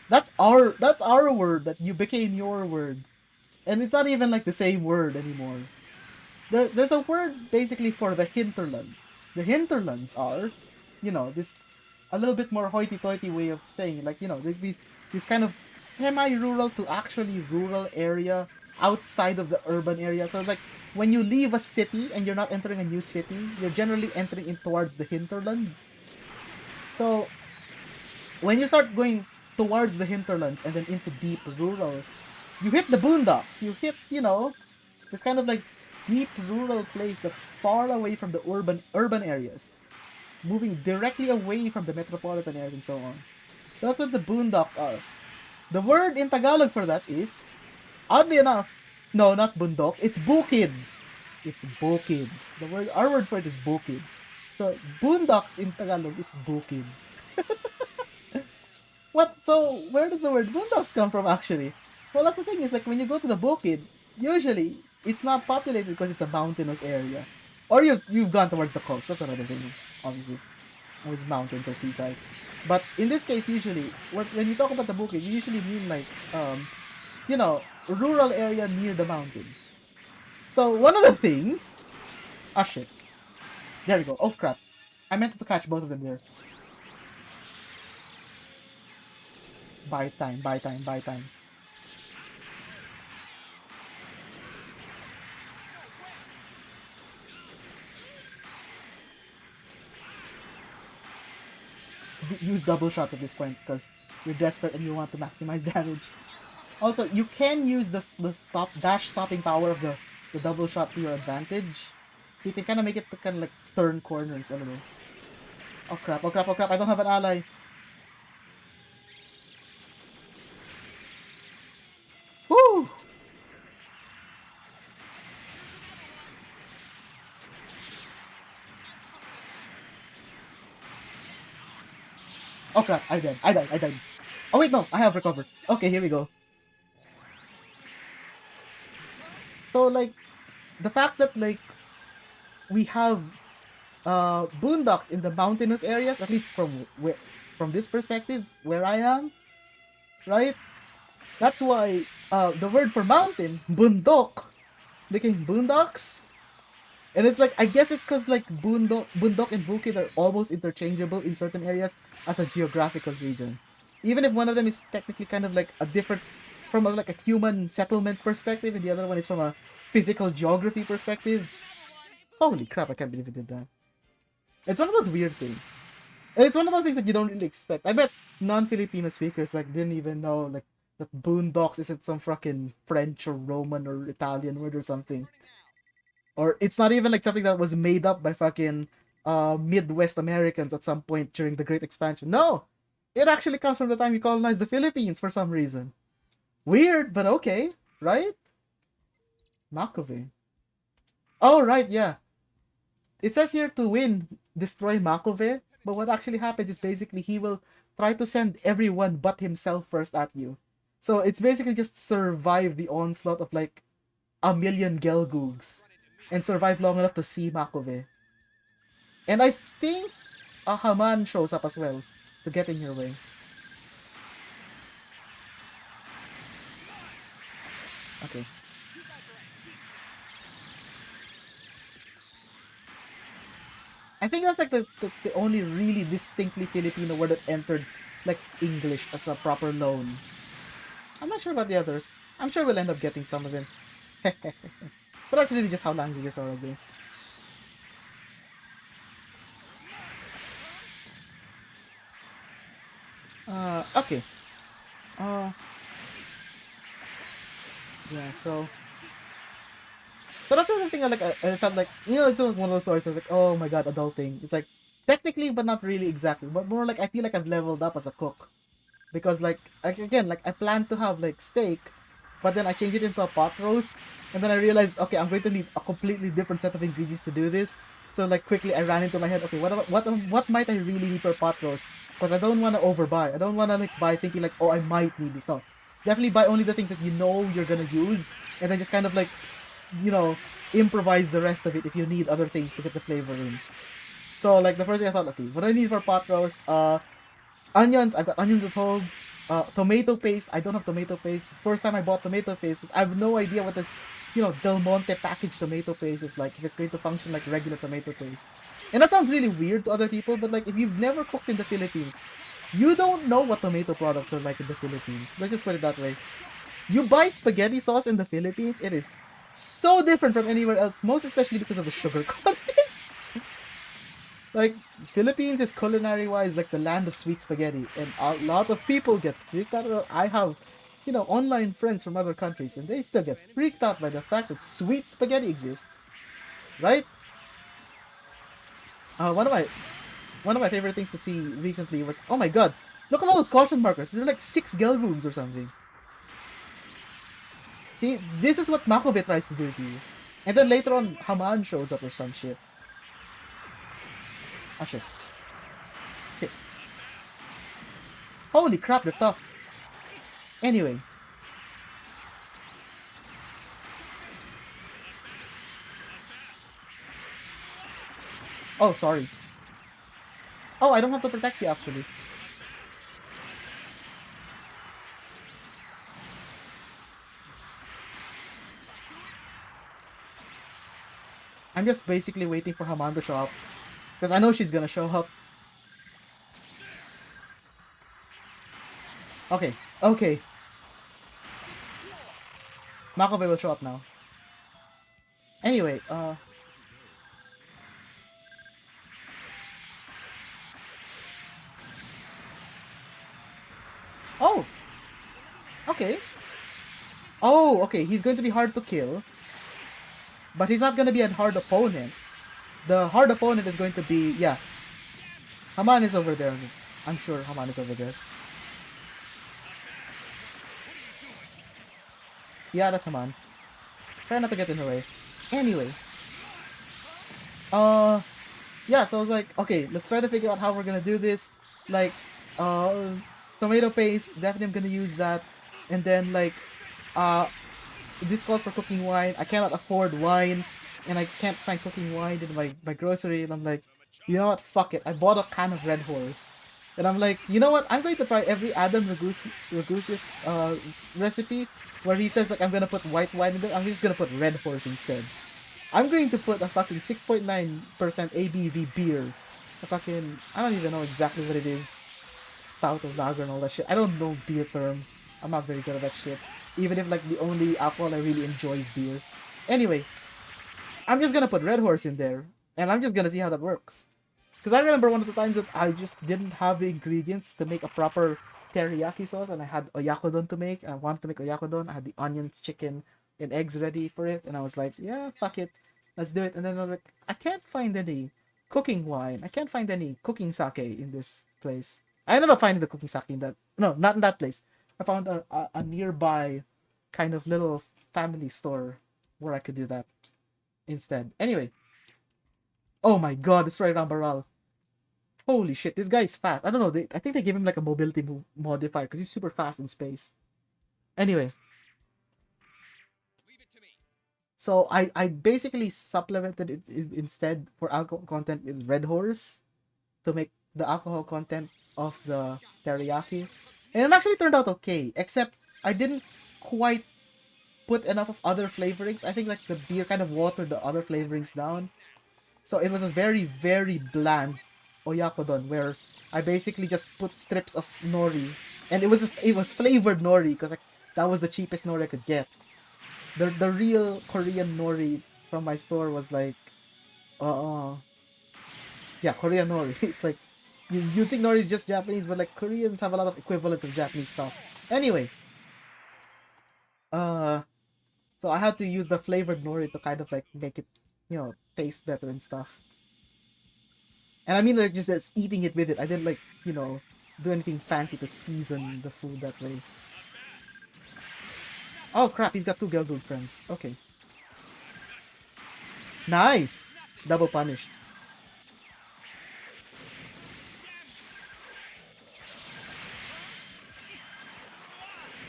That's our word that you became your word, and it's not even like the same word anymore. There's a word basically for the hinterlands. The hinterlands are, this a little bit more hoity-toity way of saying it. Like, these kind of semi-rural to actually rural area outside of the urban area. So like when you leave a city and you're not entering a new city, you're generally entering in towards the hinterlands. So when you start going towards the hinterlands and then into deep rural, you hit the boondocks. You hit, this kind of like deep rural place that's far away from the urban areas, moving directly away from the metropolitan areas and so on. That's what the boondocks are. The word in Tagalog for that is, oddly enough, no, not bundok, it's bukid. It's bukid. Our word for it is bukid. So boondocks in Tagalog is bukid. What? So where does the word boondocks come from actually? Well, that's the thing is like when you go to the bukid, usually it's not populated because it's a mountainous area, or you've gone towards the coast. That's another thing, obviously. It's always mountains or seaside. But in this case, usually, when we talk about the bukid, we usually mean like, rural area near the mountains. So one of the things, ah shit, there we go. Oh crap, I meant to catch both of them there. Buy time, buy time, buy time. Use double shots at this point because you're desperate and you want to maximize damage. Also, you can use the stopping power of the double shot to your advantage. So you can kind of make it to kind of like turn corners. I don't know. Oh crap, oh crap, oh crap, I don't have an ally. Woo! Oh crap, I died. Oh wait, no, I have recovered. Okay, here we go. So like, the fact that like, we have boondocks in the mountainous areas, at least from this perspective, where I am, right? That's why the word for mountain, bundok, became boondocks. And it's like, I guess it's because like bundok and bukid are almost interchangeable in certain areas as a geographical region. Even if one of them is technically kind of like a different, from like a human settlement perspective, and the other one is from a physical geography perspective. Holy crap, I can't believe it did that. It's one of those weird things. And it's one of those things that you don't really expect. I bet non-Filipino speakers like didn't even know like that boondocks isn't some fucking French or Roman or Italian word or something. Or it's not even like something that was made up by fucking Midwest Americans at some point during the Great Expansion. No! It actually comes from the time you colonized the Philippines for some reason. Weird, but okay, right? Makove. Oh, right, yeah. It says here to win, destroy Makove, but what actually happens is basically he will try to send everyone but himself first at you. So it's basically just survive the onslaught of like a million Gelgoogs and survive long enough to see Makove. And I think a Haman shows up as well to get in your way. Okay. I think that's like the only really distinctly Filipino word that entered like English as a proper loan. I'm not sure about the others. I'm sure we'll end up getting some of them. But that's really just how languages are, I guess. Okay. Uh, yeah, so that's another thing I felt like, it's one of those stories of like, oh my god, adulting. It's like, technically, but not really exactly. But more like, I feel like I've leveled up as a cook. Because like again, like I plan to have like steak, but then I changed it into a pot roast, and then I realized, okay, I'm going to need a completely different set of ingredients to do this. So like quickly I ran into my head, okay, what might I really need for a pot roast? Because I don't want to overbuy. I don't want to like buy thinking like, oh, I might need this. No, definitely buy only the things that you know you're gonna use, and then just kind of like, you know, improvise the rest of it if you need other things to get the flavor in. So like the first thing I thought, okay, what do I need for pot roast? Onions. I've got onions at home. Tomato paste. I don't have tomato paste. First time I bought tomato paste because I have no idea what this, Del Monte packaged tomato paste is like. If it's going to function like regular tomato paste. And that sounds really weird to other people, but like if you've never cooked in the Philippines, you don't know what tomato products are like in the Philippines. Let's just put it that way. You buy spaghetti sauce in the Philippines, it is so different from anywhere else, most especially because of the sugar content. Like, Philippines is culinary-wise like the land of sweet spaghetti, and a lot of people get freaked out. I have, online friends from other countries, and they still get freaked out by the fact that sweet spaghetti exists, right? One of my favorite things to see recently was, oh my god, look at all those caution markers. They're like 6 Gelbooms or something. See, this is what Makovit tries to do to you. And then later on, Haman shows up or some shit. Oh shit. Shit. Holy crap, they're tough. Anyway. Oh, sorry. Oh, I don't have to protect you actually. I'm just basically waiting for Haman to show up. Because I know she's gonna show up. Okay, okay. Makovei will show up now. Anyway, Oh! Okay. Oh, okay, he's going to be hard to kill. But he's not gonna be a hard opponent. The hard opponent is going to be, yeah. Haman is over there. I'm sure Haman is over there. Yeah, that's Haman. Try not to get in the way. Anyway. Yeah, so I was like, okay, let's try to figure out how we're gonna do this. Like, tomato paste, definitely I'm gonna use that. And then, like, this calls for cooking wine. I cannot afford wine, and I can't find cooking wine in my grocery. And I'm like, you know what? Fuck it. I bought a can of Red Horse, and I'm like, you know what? I'm going to try every Adam Ragusius recipe where he says like I'm gonna put white wine in it. I'm just gonna put Red Horse instead. I'm going to put a fucking 6.9% ABV beer. A fucking, I don't even know exactly what it is. Stout or lager and all that shit. I don't know beer terms. I'm not very good at that shit. Even if like the only alcohol I really enjoy is beer. Anyway, I'm just gonna put Red Horse in there, and I'm just gonna see how that works. Because I remember one of the times that I just didn't have the ingredients to make a proper teriyaki sauce, and I had oyakodon to make. I wanted to make oyakodon. I had the onions, chicken, and eggs ready for it, and I was like, yeah, fuck it, let's do it. And then I was like, I can't find any cooking wine. I can't find any cooking sake in this place. I ended up finding the cooking sake in that. No, not in that place. I found a nearby kind of little family store where I could do that instead. Anyway. Oh my god, it's right around Baral. Holy shit, this guy is fast. I don't know, I think they gave him like a mobility modifier because he's super fast in space. Anyway. So I basically supplemented it instead for alcohol content with Red Horse to make the alcohol content of the teriyaki. And it actually turned out okay, except I didn't quite put enough of other flavorings. I think like the beer kind of watered the other flavorings down. So it was a very, very bland oyakodon where I basically just put strips of nori. And it was flavored nori because like, that was the cheapest nori I could get. The real Korean nori from my store was like, yeah, Korean nori. It's like, you think nori is just Japanese, but like Koreans have a lot of equivalents of Japanese stuff. Anyway, so I had to use the flavored nori to kind of like make it, taste better and stuff. And I mean like just eating it with it. I didn't like, do anything fancy to season the food that way. Oh crap, he's got two Gelgold friends. Okay. Nice! Double punished.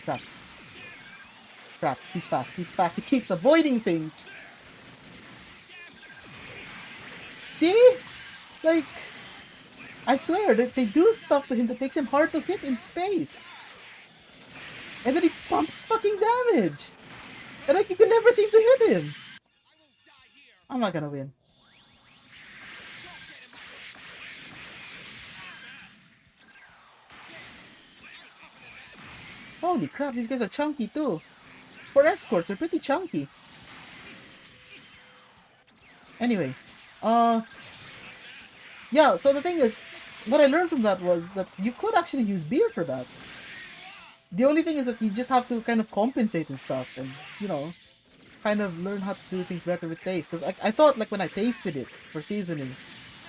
Crap. Crap, he's fast. He's fast. He keeps avoiding things. See? Like, I swear that they do stuff to him that makes him hard to hit in space. And then he pumps fucking damage. And like, you can never seem to hit him. I'm not gonna win. Holy crap, these guys are chunky too. For escorts, they're pretty chunky. Anyway, yeah, so the thing is, what I learned from that was that you could actually use beer for that. The only thing is that you just have to kind of compensate and stuff, and, you know, kind of learn how to do things better with taste. Because I thought, like, when I tasted it for seasoning,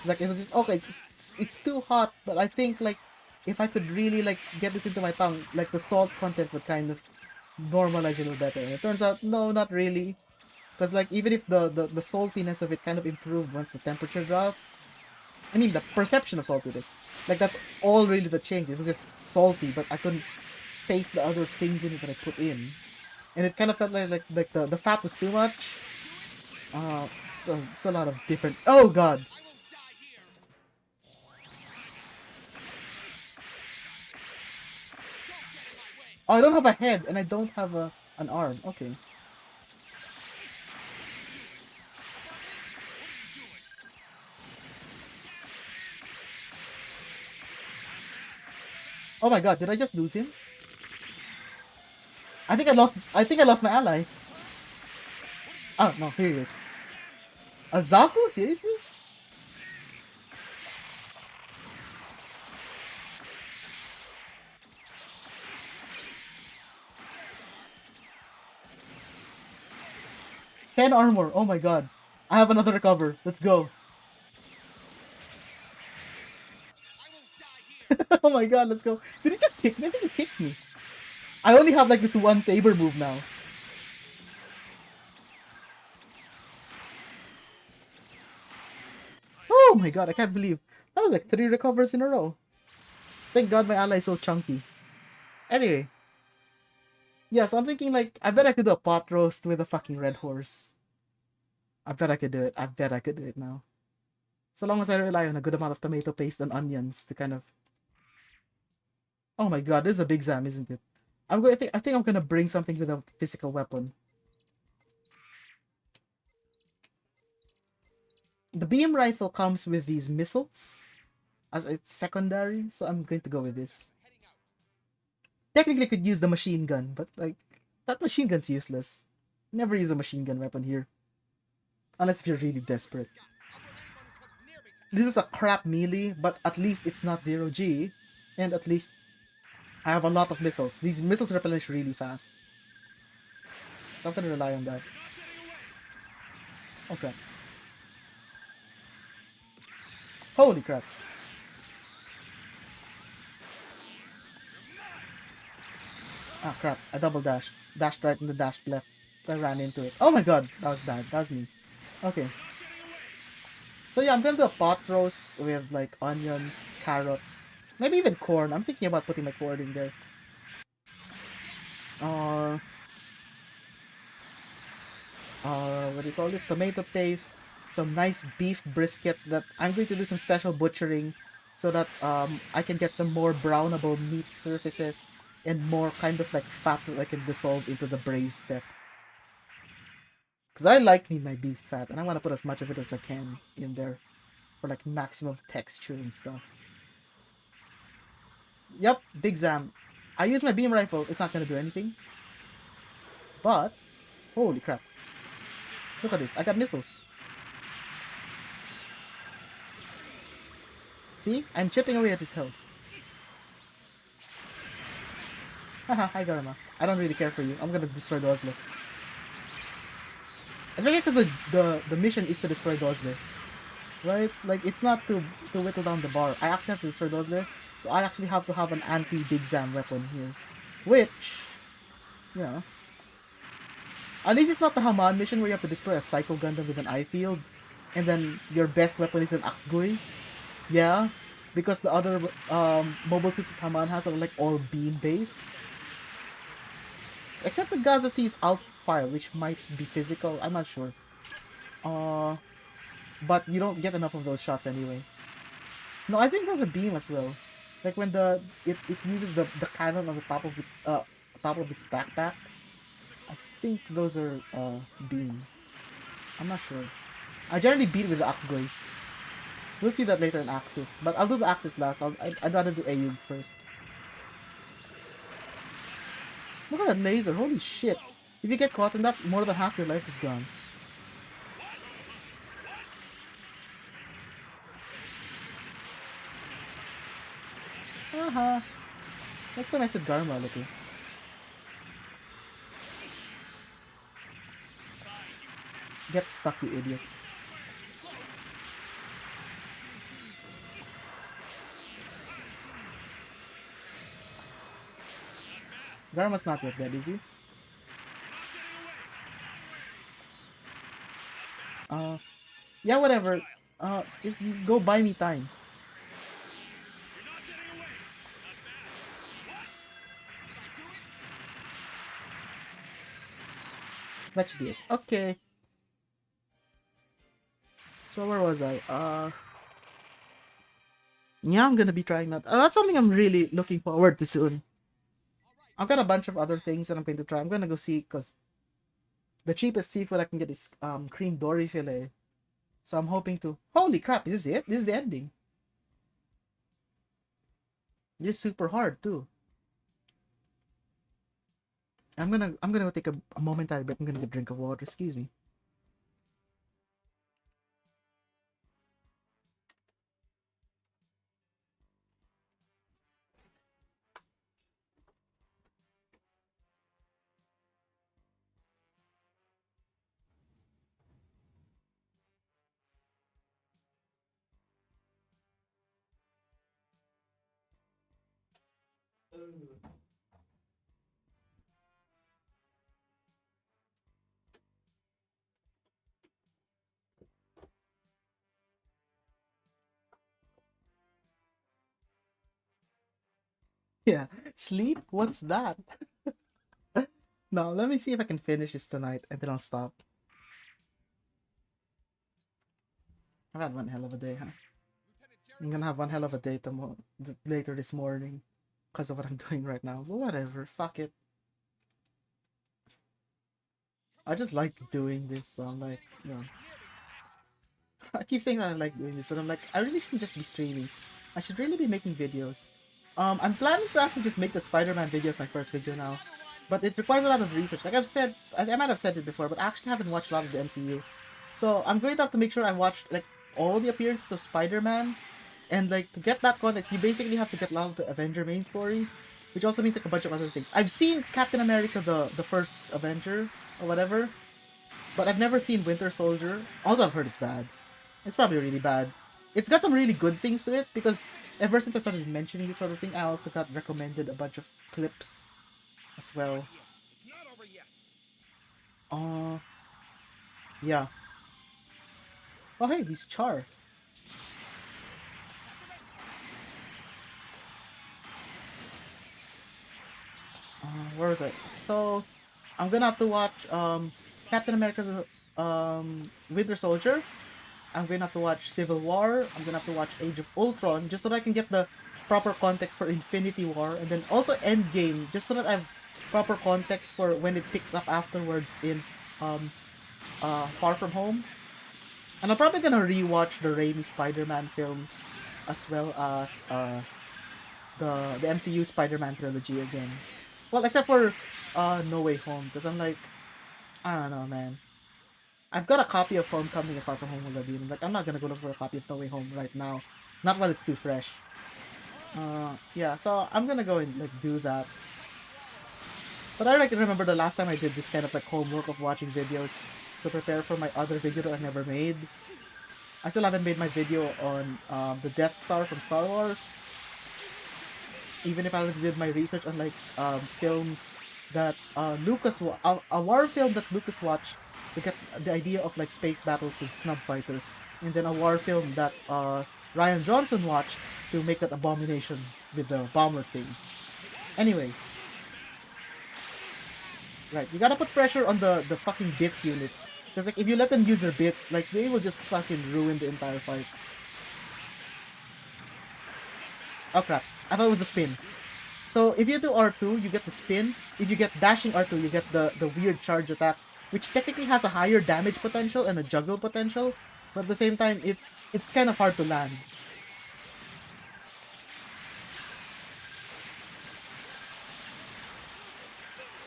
like, it was just, okay, it's too hot, but I think, like, if I could really, like, get this into my tongue, like, the salt content would kind of normalize a little better. And it turns out, no, not really. Because, like, even if the saltiness of it kind of improved once the temperature dropped, I mean, the perception of saltiness, like, that's all really the change. It was just salty, but I couldn't taste the other things in it that I put in. And it kind of felt like the fat was too much. So it's a lot of different... Oh, God! Oh, I don't have a head, and I don't have an arm. Okay. Oh my god, did I just lose him? I think I lost my ally. Oh no, here he is. A Zaku? Seriously? Ten armor. Oh my god. I have another recover. Let's go. Oh my god, let's go. Did he just kick me? I think he kicked me. I only have like this one saber move now. Oh my god, I can't believe. That was like 3 recovers in a row. Thank god my ally is so chunky. Anyway. Yeah, so I'm thinking like, I bet I could do a pot roast with a fucking red horse. I bet I could do it. I bet I could do it now. So long as I rely on a good amount of tomato paste and onions to kind of... Oh my god, this is a big Zam, isn't it? I think I'm gonna bring something with a physical weapon. The beam rifle comes with these missiles as its secondary, so I'm going to go with this. Technically, I could use the machine gun, but like, that machine gun's useless. Never use a machine gun weapon here. Unless if you're really desperate. This is a crap melee, but at least it's not 0G. And at least I have a lot of missiles. These missiles replenish really fast. So I'm gonna rely on that. Okay. Holy crap. Ah crap, I double dashed. Dashed right and the dashed left. So I ran into it. Oh my god, that was bad. That was me. Okay. So yeah, I'm gonna do a pot roast with like onions, carrots, maybe even corn. I'm thinking about putting my corn in there. What do you call this? Tomato paste, some nice beef brisket that I'm going to do some special butchering so that I can get some more brownable meat surfaces and more kind of like fat that I can dissolve into the braised step. Because I like me my beef fat and I want to put as much of it as I can in there for like maximum texture and stuff. Yep, Big Zam. I use my beam rifle, it's not gonna do anything. But, holy crap. Look at this, I got missiles. See? I'm chipping away at his health. Haha, hi Garma. I don't really care for you. I'm gonna destroy the Oslo. Especially because the mission is to destroy the Oslo. Right? Like, it's not to whittle down the bar. I actually have to destroy the Oslo. So I actually have to have an anti-Big Zam weapon here. Which, you know, At least it's not the Haman mission where you have to destroy a Psycho Gundam with an eye field, and then your best weapon is an Akgui. Yeah, because the other mobile suits that Haman has are like all beam based. Except the Gaza sees alt fire, which might be physical. I'm not sure. Uh, but you don't get enough of those shots anyway. No, I think those are beam as well. Like when it uses the cannon on the top of its backpack. I think those are beam. I'm not sure. I generally beat with the Akgoi. We'll see that later in Axis, but I'll do the Axis last. I'd rather do Ayug first. Look at that laser! Holy shit! If you get caught in that, more than half your life is gone. Haha. Let's go mess with Garma, looking. Get stuck, you idiot. Garma's not yet dead, is he? Yeah, whatever. Just go buy me time. Let's do it. Okay. So where was I? Yeah, I'm gonna be trying that. That's something I'm really looking forward to soon. I've got a bunch of other things that I'm going to try. I'm gonna go see, because the cheapest seafood I can get is cream dory fillet. So I'm hoping to. Holy crap! Is this it? This is the ending. This is super hard too. I'm gonna go take a momentary break. I'm gonna get a drink of water. Excuse me. Yeah, sleep? What's that? No, let me see if I can finish this tonight, and then I'll stop. I've had one hell of a day, huh? I'm gonna have one hell of a day later this morning, because of what I'm doing right now. But whatever, fuck it. I just like doing this, so I'm like, you know. I keep saying that I like doing this, but I'm like, I really shouldn't just be streaming. I should really be making videos. I'm planning to actually just make the Spider-Man videos my first video now. But it requires a lot of research. Like I've said, I might have said it before, but I actually haven't watched a lot of the MCU. So I'm going to have to make sure I watch like all the appearances of Spider-Man. And like to get that content, you basically have to get a lot of the Avenger main story. Which also means like a bunch of other things. I've seen Captain America, the first Avenger, or whatever. But I've never seen Winter Soldier. Although I've heard it's bad. It's probably really bad. It's got some really good things to it, because ever since I started mentioning this sort of thing, I also got recommended a bunch of clips as well. Yeah. Oh hey, he's Char. Where was I? So, I'm gonna have to watch Captain America, Winter Soldier. I'm gonna have to watch Civil War. I'm gonna have to watch Age of Ultron, just so that I can get the proper context for Infinity War, and then also Endgame, just so that I have proper context for when it picks up afterwards in Far From Home. And I'm probably gonna rewatch the Raimi Spider-Man films, as well as the MCU Spider-Man trilogy again. Well, except for No Way Home, because I'm like, I don't know, man. I've got a copy of Homecoming and Far From Home already, and like I'm not gonna go look for a copy of No Way Home right now, not while it's too fresh. Yeah, so I'm gonna go and like do that. But I like remember the last time I did this kind of like homework of watching videos to prepare for my other video that I never made. I still haven't made my video on the Death Star from Star Wars. Even if I did my research on like films that a war film that Lucas watched to get the idea of like space battles and snub fighters, and then a war film that Ryan Johnson watched to make that abomination with the bomber thing. Anyway, right, you gotta put pressure on the fucking bits units, because like if you let them use their bits, like they will just fucking ruin the entire fight. Oh crap! I thought it was a spin. So if you do R2, you get the spin. If you get dashing R2, you get the weird charge attack, which technically has a higher damage potential and a juggle potential, but at the same time, it's kind of hard to land.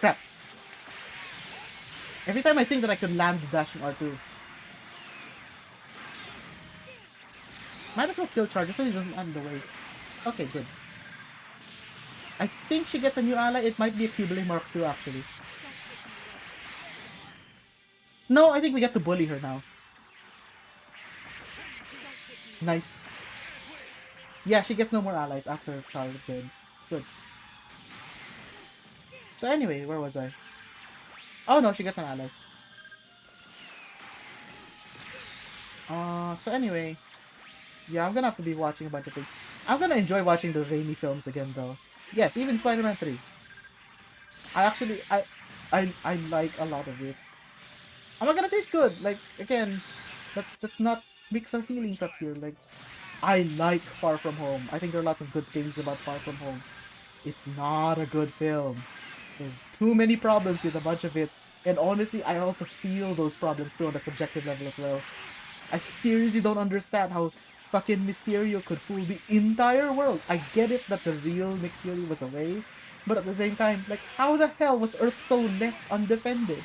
Crap. Every time I think that I could land the dashing R2. Might as well kill charge so he doesn't end the way. Okay, good. I think she gets a new ally. It might be a Cubile Mark II, actually. No, I think we get to bully her now. Nice. Yeah, she gets no more allies after Charlotte did. Good. So anyway, where was I? Oh no, she gets an ally. So anyway. Yeah, I'm gonna have to be watching a bunch of things. I'm gonna enjoy watching the Raimi films again, though. Yes, even Spider-Man 3. I like a lot of it. I'm not gonna say it's good. Like, again, let's not mix our feelings up here. Like, I like Far From Home. I think there are lots of good things about Far From Home. It's not a good film. There's too many problems with a bunch of it. And honestly, I also feel those problems too on a subjective level as well. I seriously don't understand how fucking Mysterio could fool the entire world. I get it that the real Nick Fury was away, but at the same time, like, how the hell was Earth so left undefended?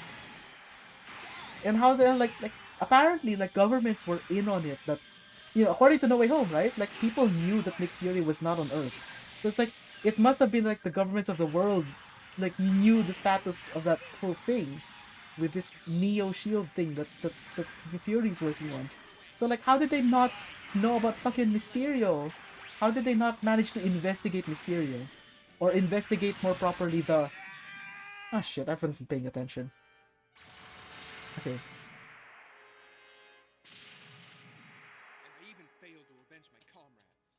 And how the hell, like apparently, like, governments were in on it, that, you know, according to No Way Home, right? Like, people knew that Nick Fury was not on Earth. So it's like, it must have been, like, the governments of the world, like, knew the status of that whole thing with this Neo Shield thing that Nick Fury's working on. So, like, how did they not know about fucking Mysterio? How did they not manage to investigate Mysterio? Or investigate more properly the... Oh shit, I wasn't paying attention. Okay.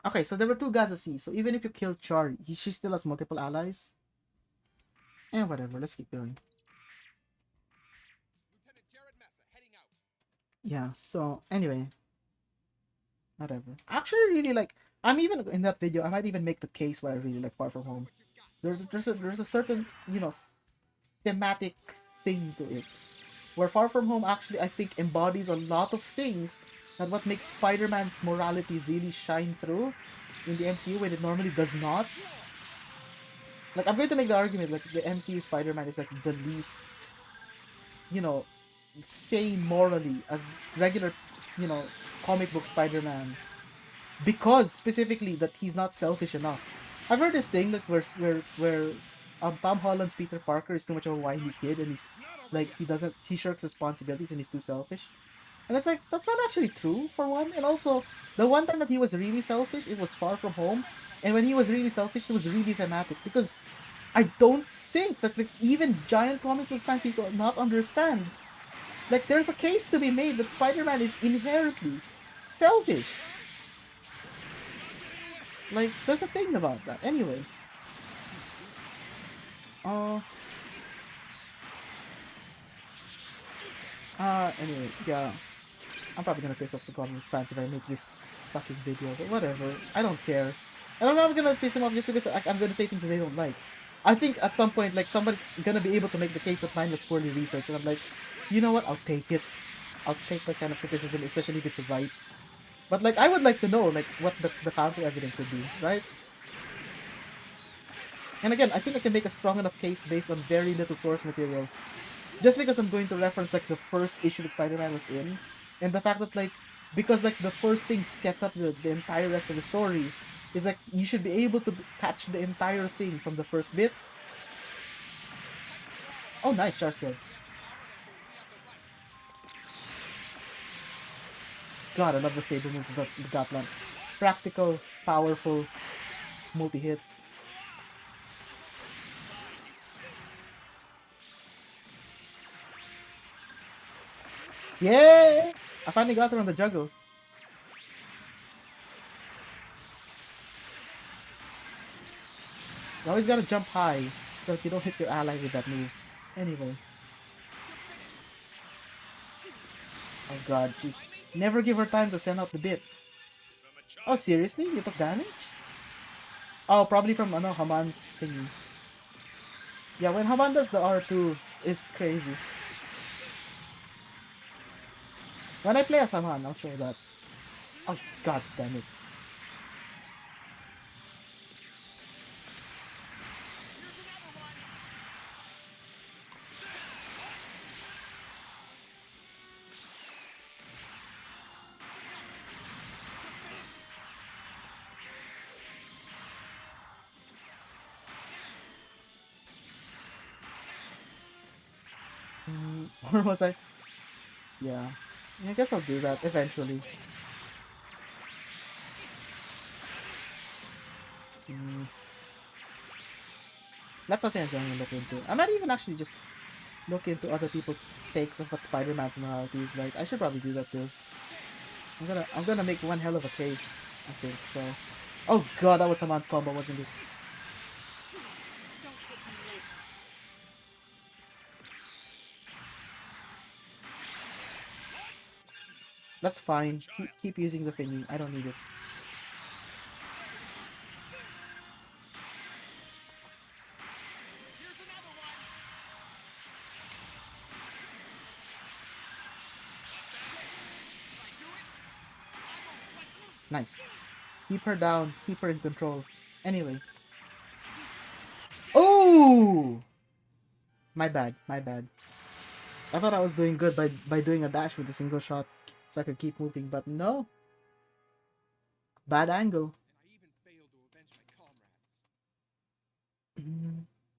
Okay, so there were two Gaza Seas, so even if you kill Char, she still has multiple allies? Eh, whatever, let's keep going. Yeah, so, anyway. Whatever. I actually really like... I'm even in that video, I might even make the case why I really like Far From Home. There's a certain, you know, thematic thing to it. Where Far From Home actually, I think, embodies a lot of things that what makes Spider-Man's morality really shine through in the MCU when it normally does not. Like, I'm going to make the argument, like, the MCU Spider-Man is, like, the least, you know, sane morally as regular, you know, comic book Spider-Man. Because, specifically, that he's not selfish enough. I've heard this thing that where Tom Holland's Peter Parker is too much of a whiny kid and he's, like, he shirks responsibilities and he's too selfish. And it's like, that's not actually true, for one. And also, the one time that he was really selfish, it was Far From Home. And when he was really selfish, it was really thematic. Because I don't think that, like, even giant comic book fans will not understand. Like, there's a case to be made that Spider-Man is inherently selfish. Like, there's a thing about that. Anyway. Anyway, yeah. I'm probably gonna piss off some comic fans if I make this fucking video, but whatever. I don't care. And I'm not gonna piss them off just because I'm gonna say things that they don't like. I think at some point, like, somebody's gonna be able to make the case that mine was poorly researched, and I'm like, you know what, I'll take it. I'll take that kind of criticism, especially if it's right. But, like, I would like to know, like, what the counter evidence would be, right? And again, I think I can make a strong enough case based on very little source material. Just because I'm going to reference, like, the first issue that Spider-Man was in, and the fact that, like, because, like, the first thing sets up the entire rest of the story, is like, you should be able to catch the entire thing from the first bit. Oh, nice, Char's good. God, I love the saber moves of the Gatland. Practical, powerful, multi-hit. Yeah! I finally got her on the juggle. You always gotta jump high so that you don't hit your ally with that move. Anyway. Oh god, jeez. Never give her time to send out the bits. Oh, seriously? You took damage? Oh, probably from Haman's thingy. Yeah, when Haman does the R2, it's crazy. When I play as Haman, I'll show that. Oh, god damn it. Or was I? Yeah. I guess I'll do that eventually. That's something I'm going to look into. I might even actually just look into other people's takes of what Spider-Man's morality is like. I should probably do that too. I'm gonna make one hell of a case, I think, so. Oh god, that was Haman's combo, wasn't it? That's fine. Keep using the thingy. I don't need it. Nice. Keep her down. Keep her in control. Anyway. Oh! My bad. My bad. I thought I was doing good by doing a dash with a single shot so I could keep moving, but no. Bad angle.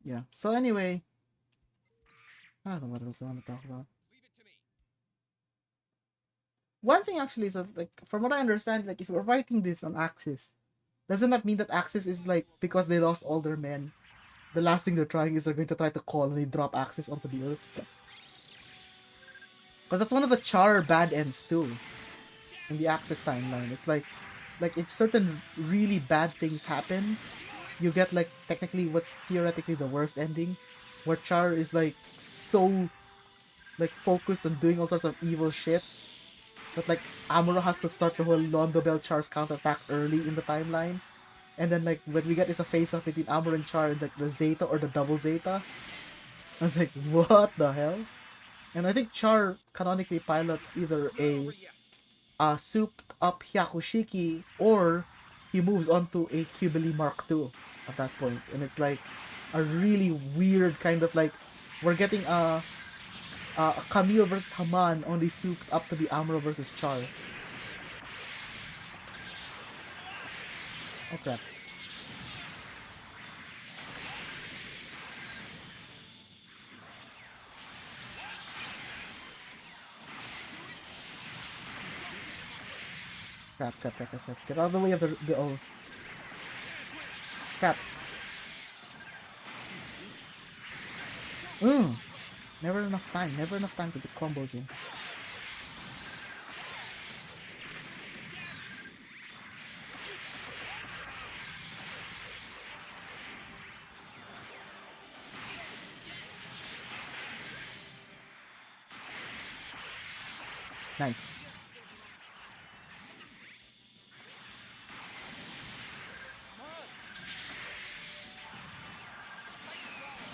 Yeah. So anyway. I don't know what else I want to talk about. One thing actually is that, like, from what I understand, like, if you're fighting this on Axis, doesn't that mean that Axis is, like, because they lost all their men, the last thing they're trying is they're going to try to colony drop Axis onto the Earth? Because that's one of the Char bad ends, too, in the Axis timeline. It's like if certain really bad things happen, you get, like, technically what's theoretically the worst ending, where Char is, like, so, like, focused on doing all sorts of evil shit that, like, Amuro has to start the whole Londo Bell Char's counterattack early in the timeline. And then, like, what we get is a face-off between Amuro and Char and, like, the Zeta or the double Zeta. I was like, what the hell? And I think Char canonically pilots either a souped-up Hyakushiki or he moves on to a Qubili Mark II at that point. And it's, like, a really weird kind of, like, we're getting a Camille versus Haman only souped up to be Amuro versus Char. Oh crap. Crap. Get out of the way of the O. Crap. Never enough time to get combos in. Nice.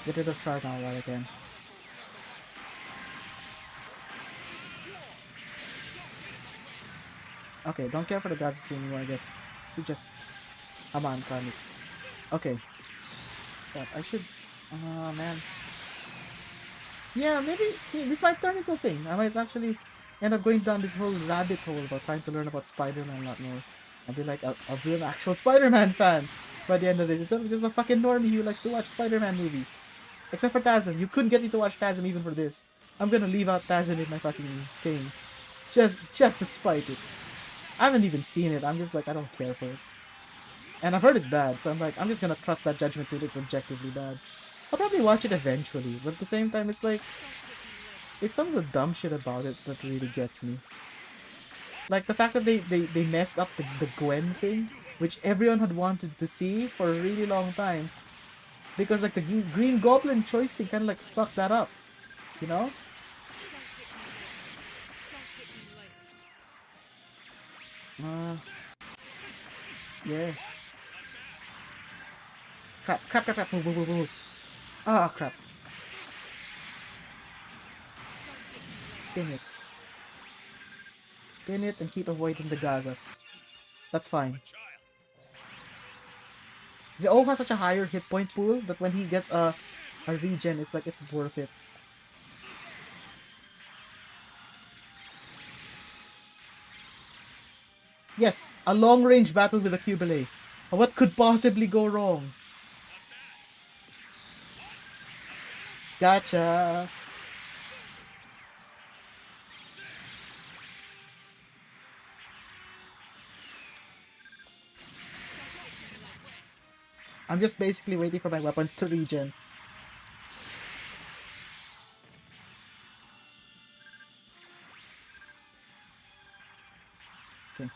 Get rid of Char now while I can. Okay, don't care for the Gazasi anymore, I guess. We just... Haman, Kami. Okay. God, I should... Oh, man. Yeah, maybe this might turn into a thing. I might actually end up going down this whole rabbit hole about trying to learn about Spider-Man a lot more. I'll be like, I'll be an actual Spider-Man fan by the end of this. Instead of just a fucking normie who likes to watch Spider-Man movies. Except for Tazem. You couldn't get me to watch Tazem even for this. I'm gonna leave out Tazem in my fucking thing. Just to spite it. I haven't even seen it. I'm just like, I don't care for it. And I've heard it's bad, so I'm like, I'm just gonna trust that judgment till it's objectively bad. I'll probably watch it eventually, but at the same time, it's like... It's some of the dumb shit about it that really gets me. Like the fact that they messed up the Gwen thing, which everyone had wanted to see for a really long time. Because like the Green Goblin choice thing kind of like fucked that up, you know? Uh, yeah. Crap, crap, crap, crap, move, move, move, move. Ah, crap. Pin it. Pin it and keep avoiding the Gazas. That's fine. The O has such a higher hit point pool that when he gets a regen, it's like it's worth it. Yes, a long-range battle with a Cubile. What could possibly go wrong? Gotcha. I'm just basically waiting for my weapons to regen. Okay.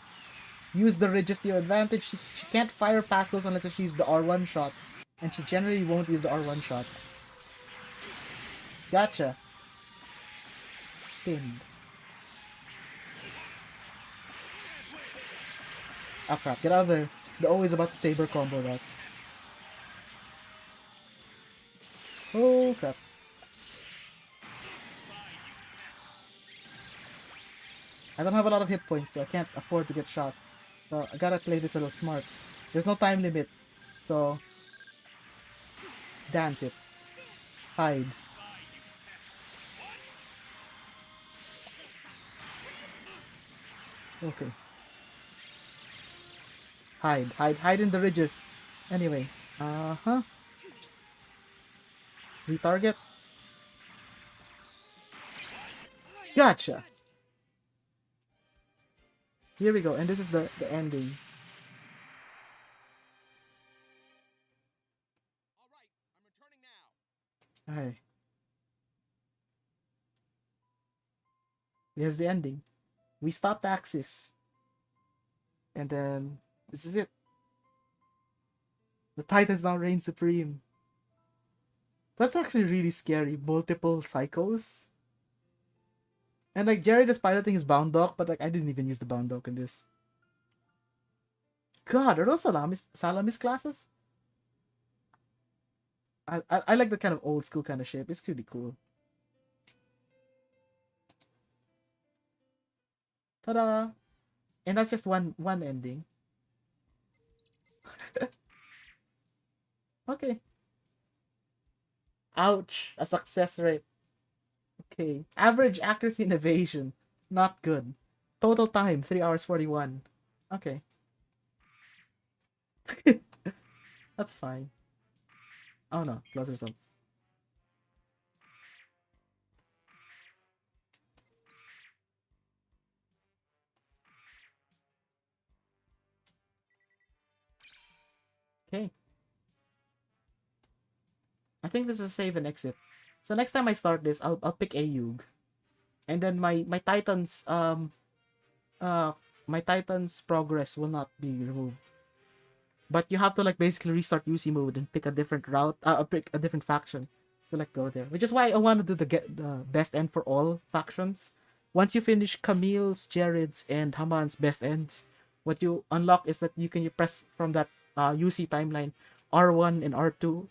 Use the ridges to your advantage. She can't fire past those unless she uses the R1 shot. And she generally won't use the R1 shot. Gotcha. Pinned. Oh crap, get out of there. The O is about to saber combo that. Oh crap. I don't have a lot of hit points, so I can't afford to get shot. So I gotta play this a little smart. There's no time limit, so dance it. Hide. Okay. Hide, hide, hide in the ridges. Anyway, uh-huh. Retarget. Gotcha. Here we go, and this is the ending. Alright. Here's the ending. We stopped Axis. And then, this is it. The Titans now reign supreme. That's actually really scary. Multiple psychos. And like, Jared is piloting his bound dock, but like, I didn't even use the bound dock in this. God, are those Salamis classes? I like the kind of old school kind of shape. It's pretty cool. Ta-da! And that's just one ending. Okay. Ouch! A success rate. Okay. Average accuracy and evasion. Not good. Total time, 3 hours 41. Okay. That's fine. Oh no, close results. Okay. I think this is save and exit. So next time I start this, I'll pick Ayug. And then my Titans uh my Titans progress will not be removed. But you have to like basically restart UC mode and pick a different route, pick a different faction to like go there. Which is why I want to do the best end for all factions. Once you finish Camille's, Jared's, and Haman's best ends, what you unlock is that you press from that UC timeline R1 and R2,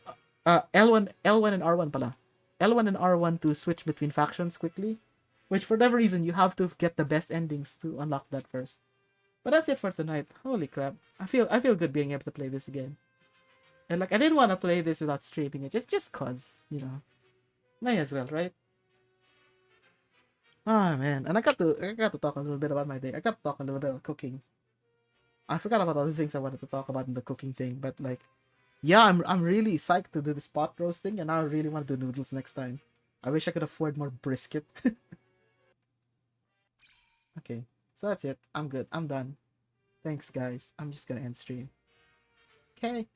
L1 and R1 pala. L1 and R1 to switch between factions quickly. Which for whatever reason you have to get the best endings to unlock that first. But that's it for tonight. Holy crap. I feel good being able to play this again. And like I didn't want to play this without streaming it. Just cause, you know. May as well, right? Ah man. And I got to talk a little bit about my day. I got to talk a little bit about cooking. I forgot about other things I wanted to talk about in the cooking thing, but like yeah, I'm really psyched to do this pot roasting, and now I really want to do noodles next time. I wish I could afford more brisket. Okay. So that's it. I'm good. I'm done. Thanks guys. I'm just gonna end stream. Okay.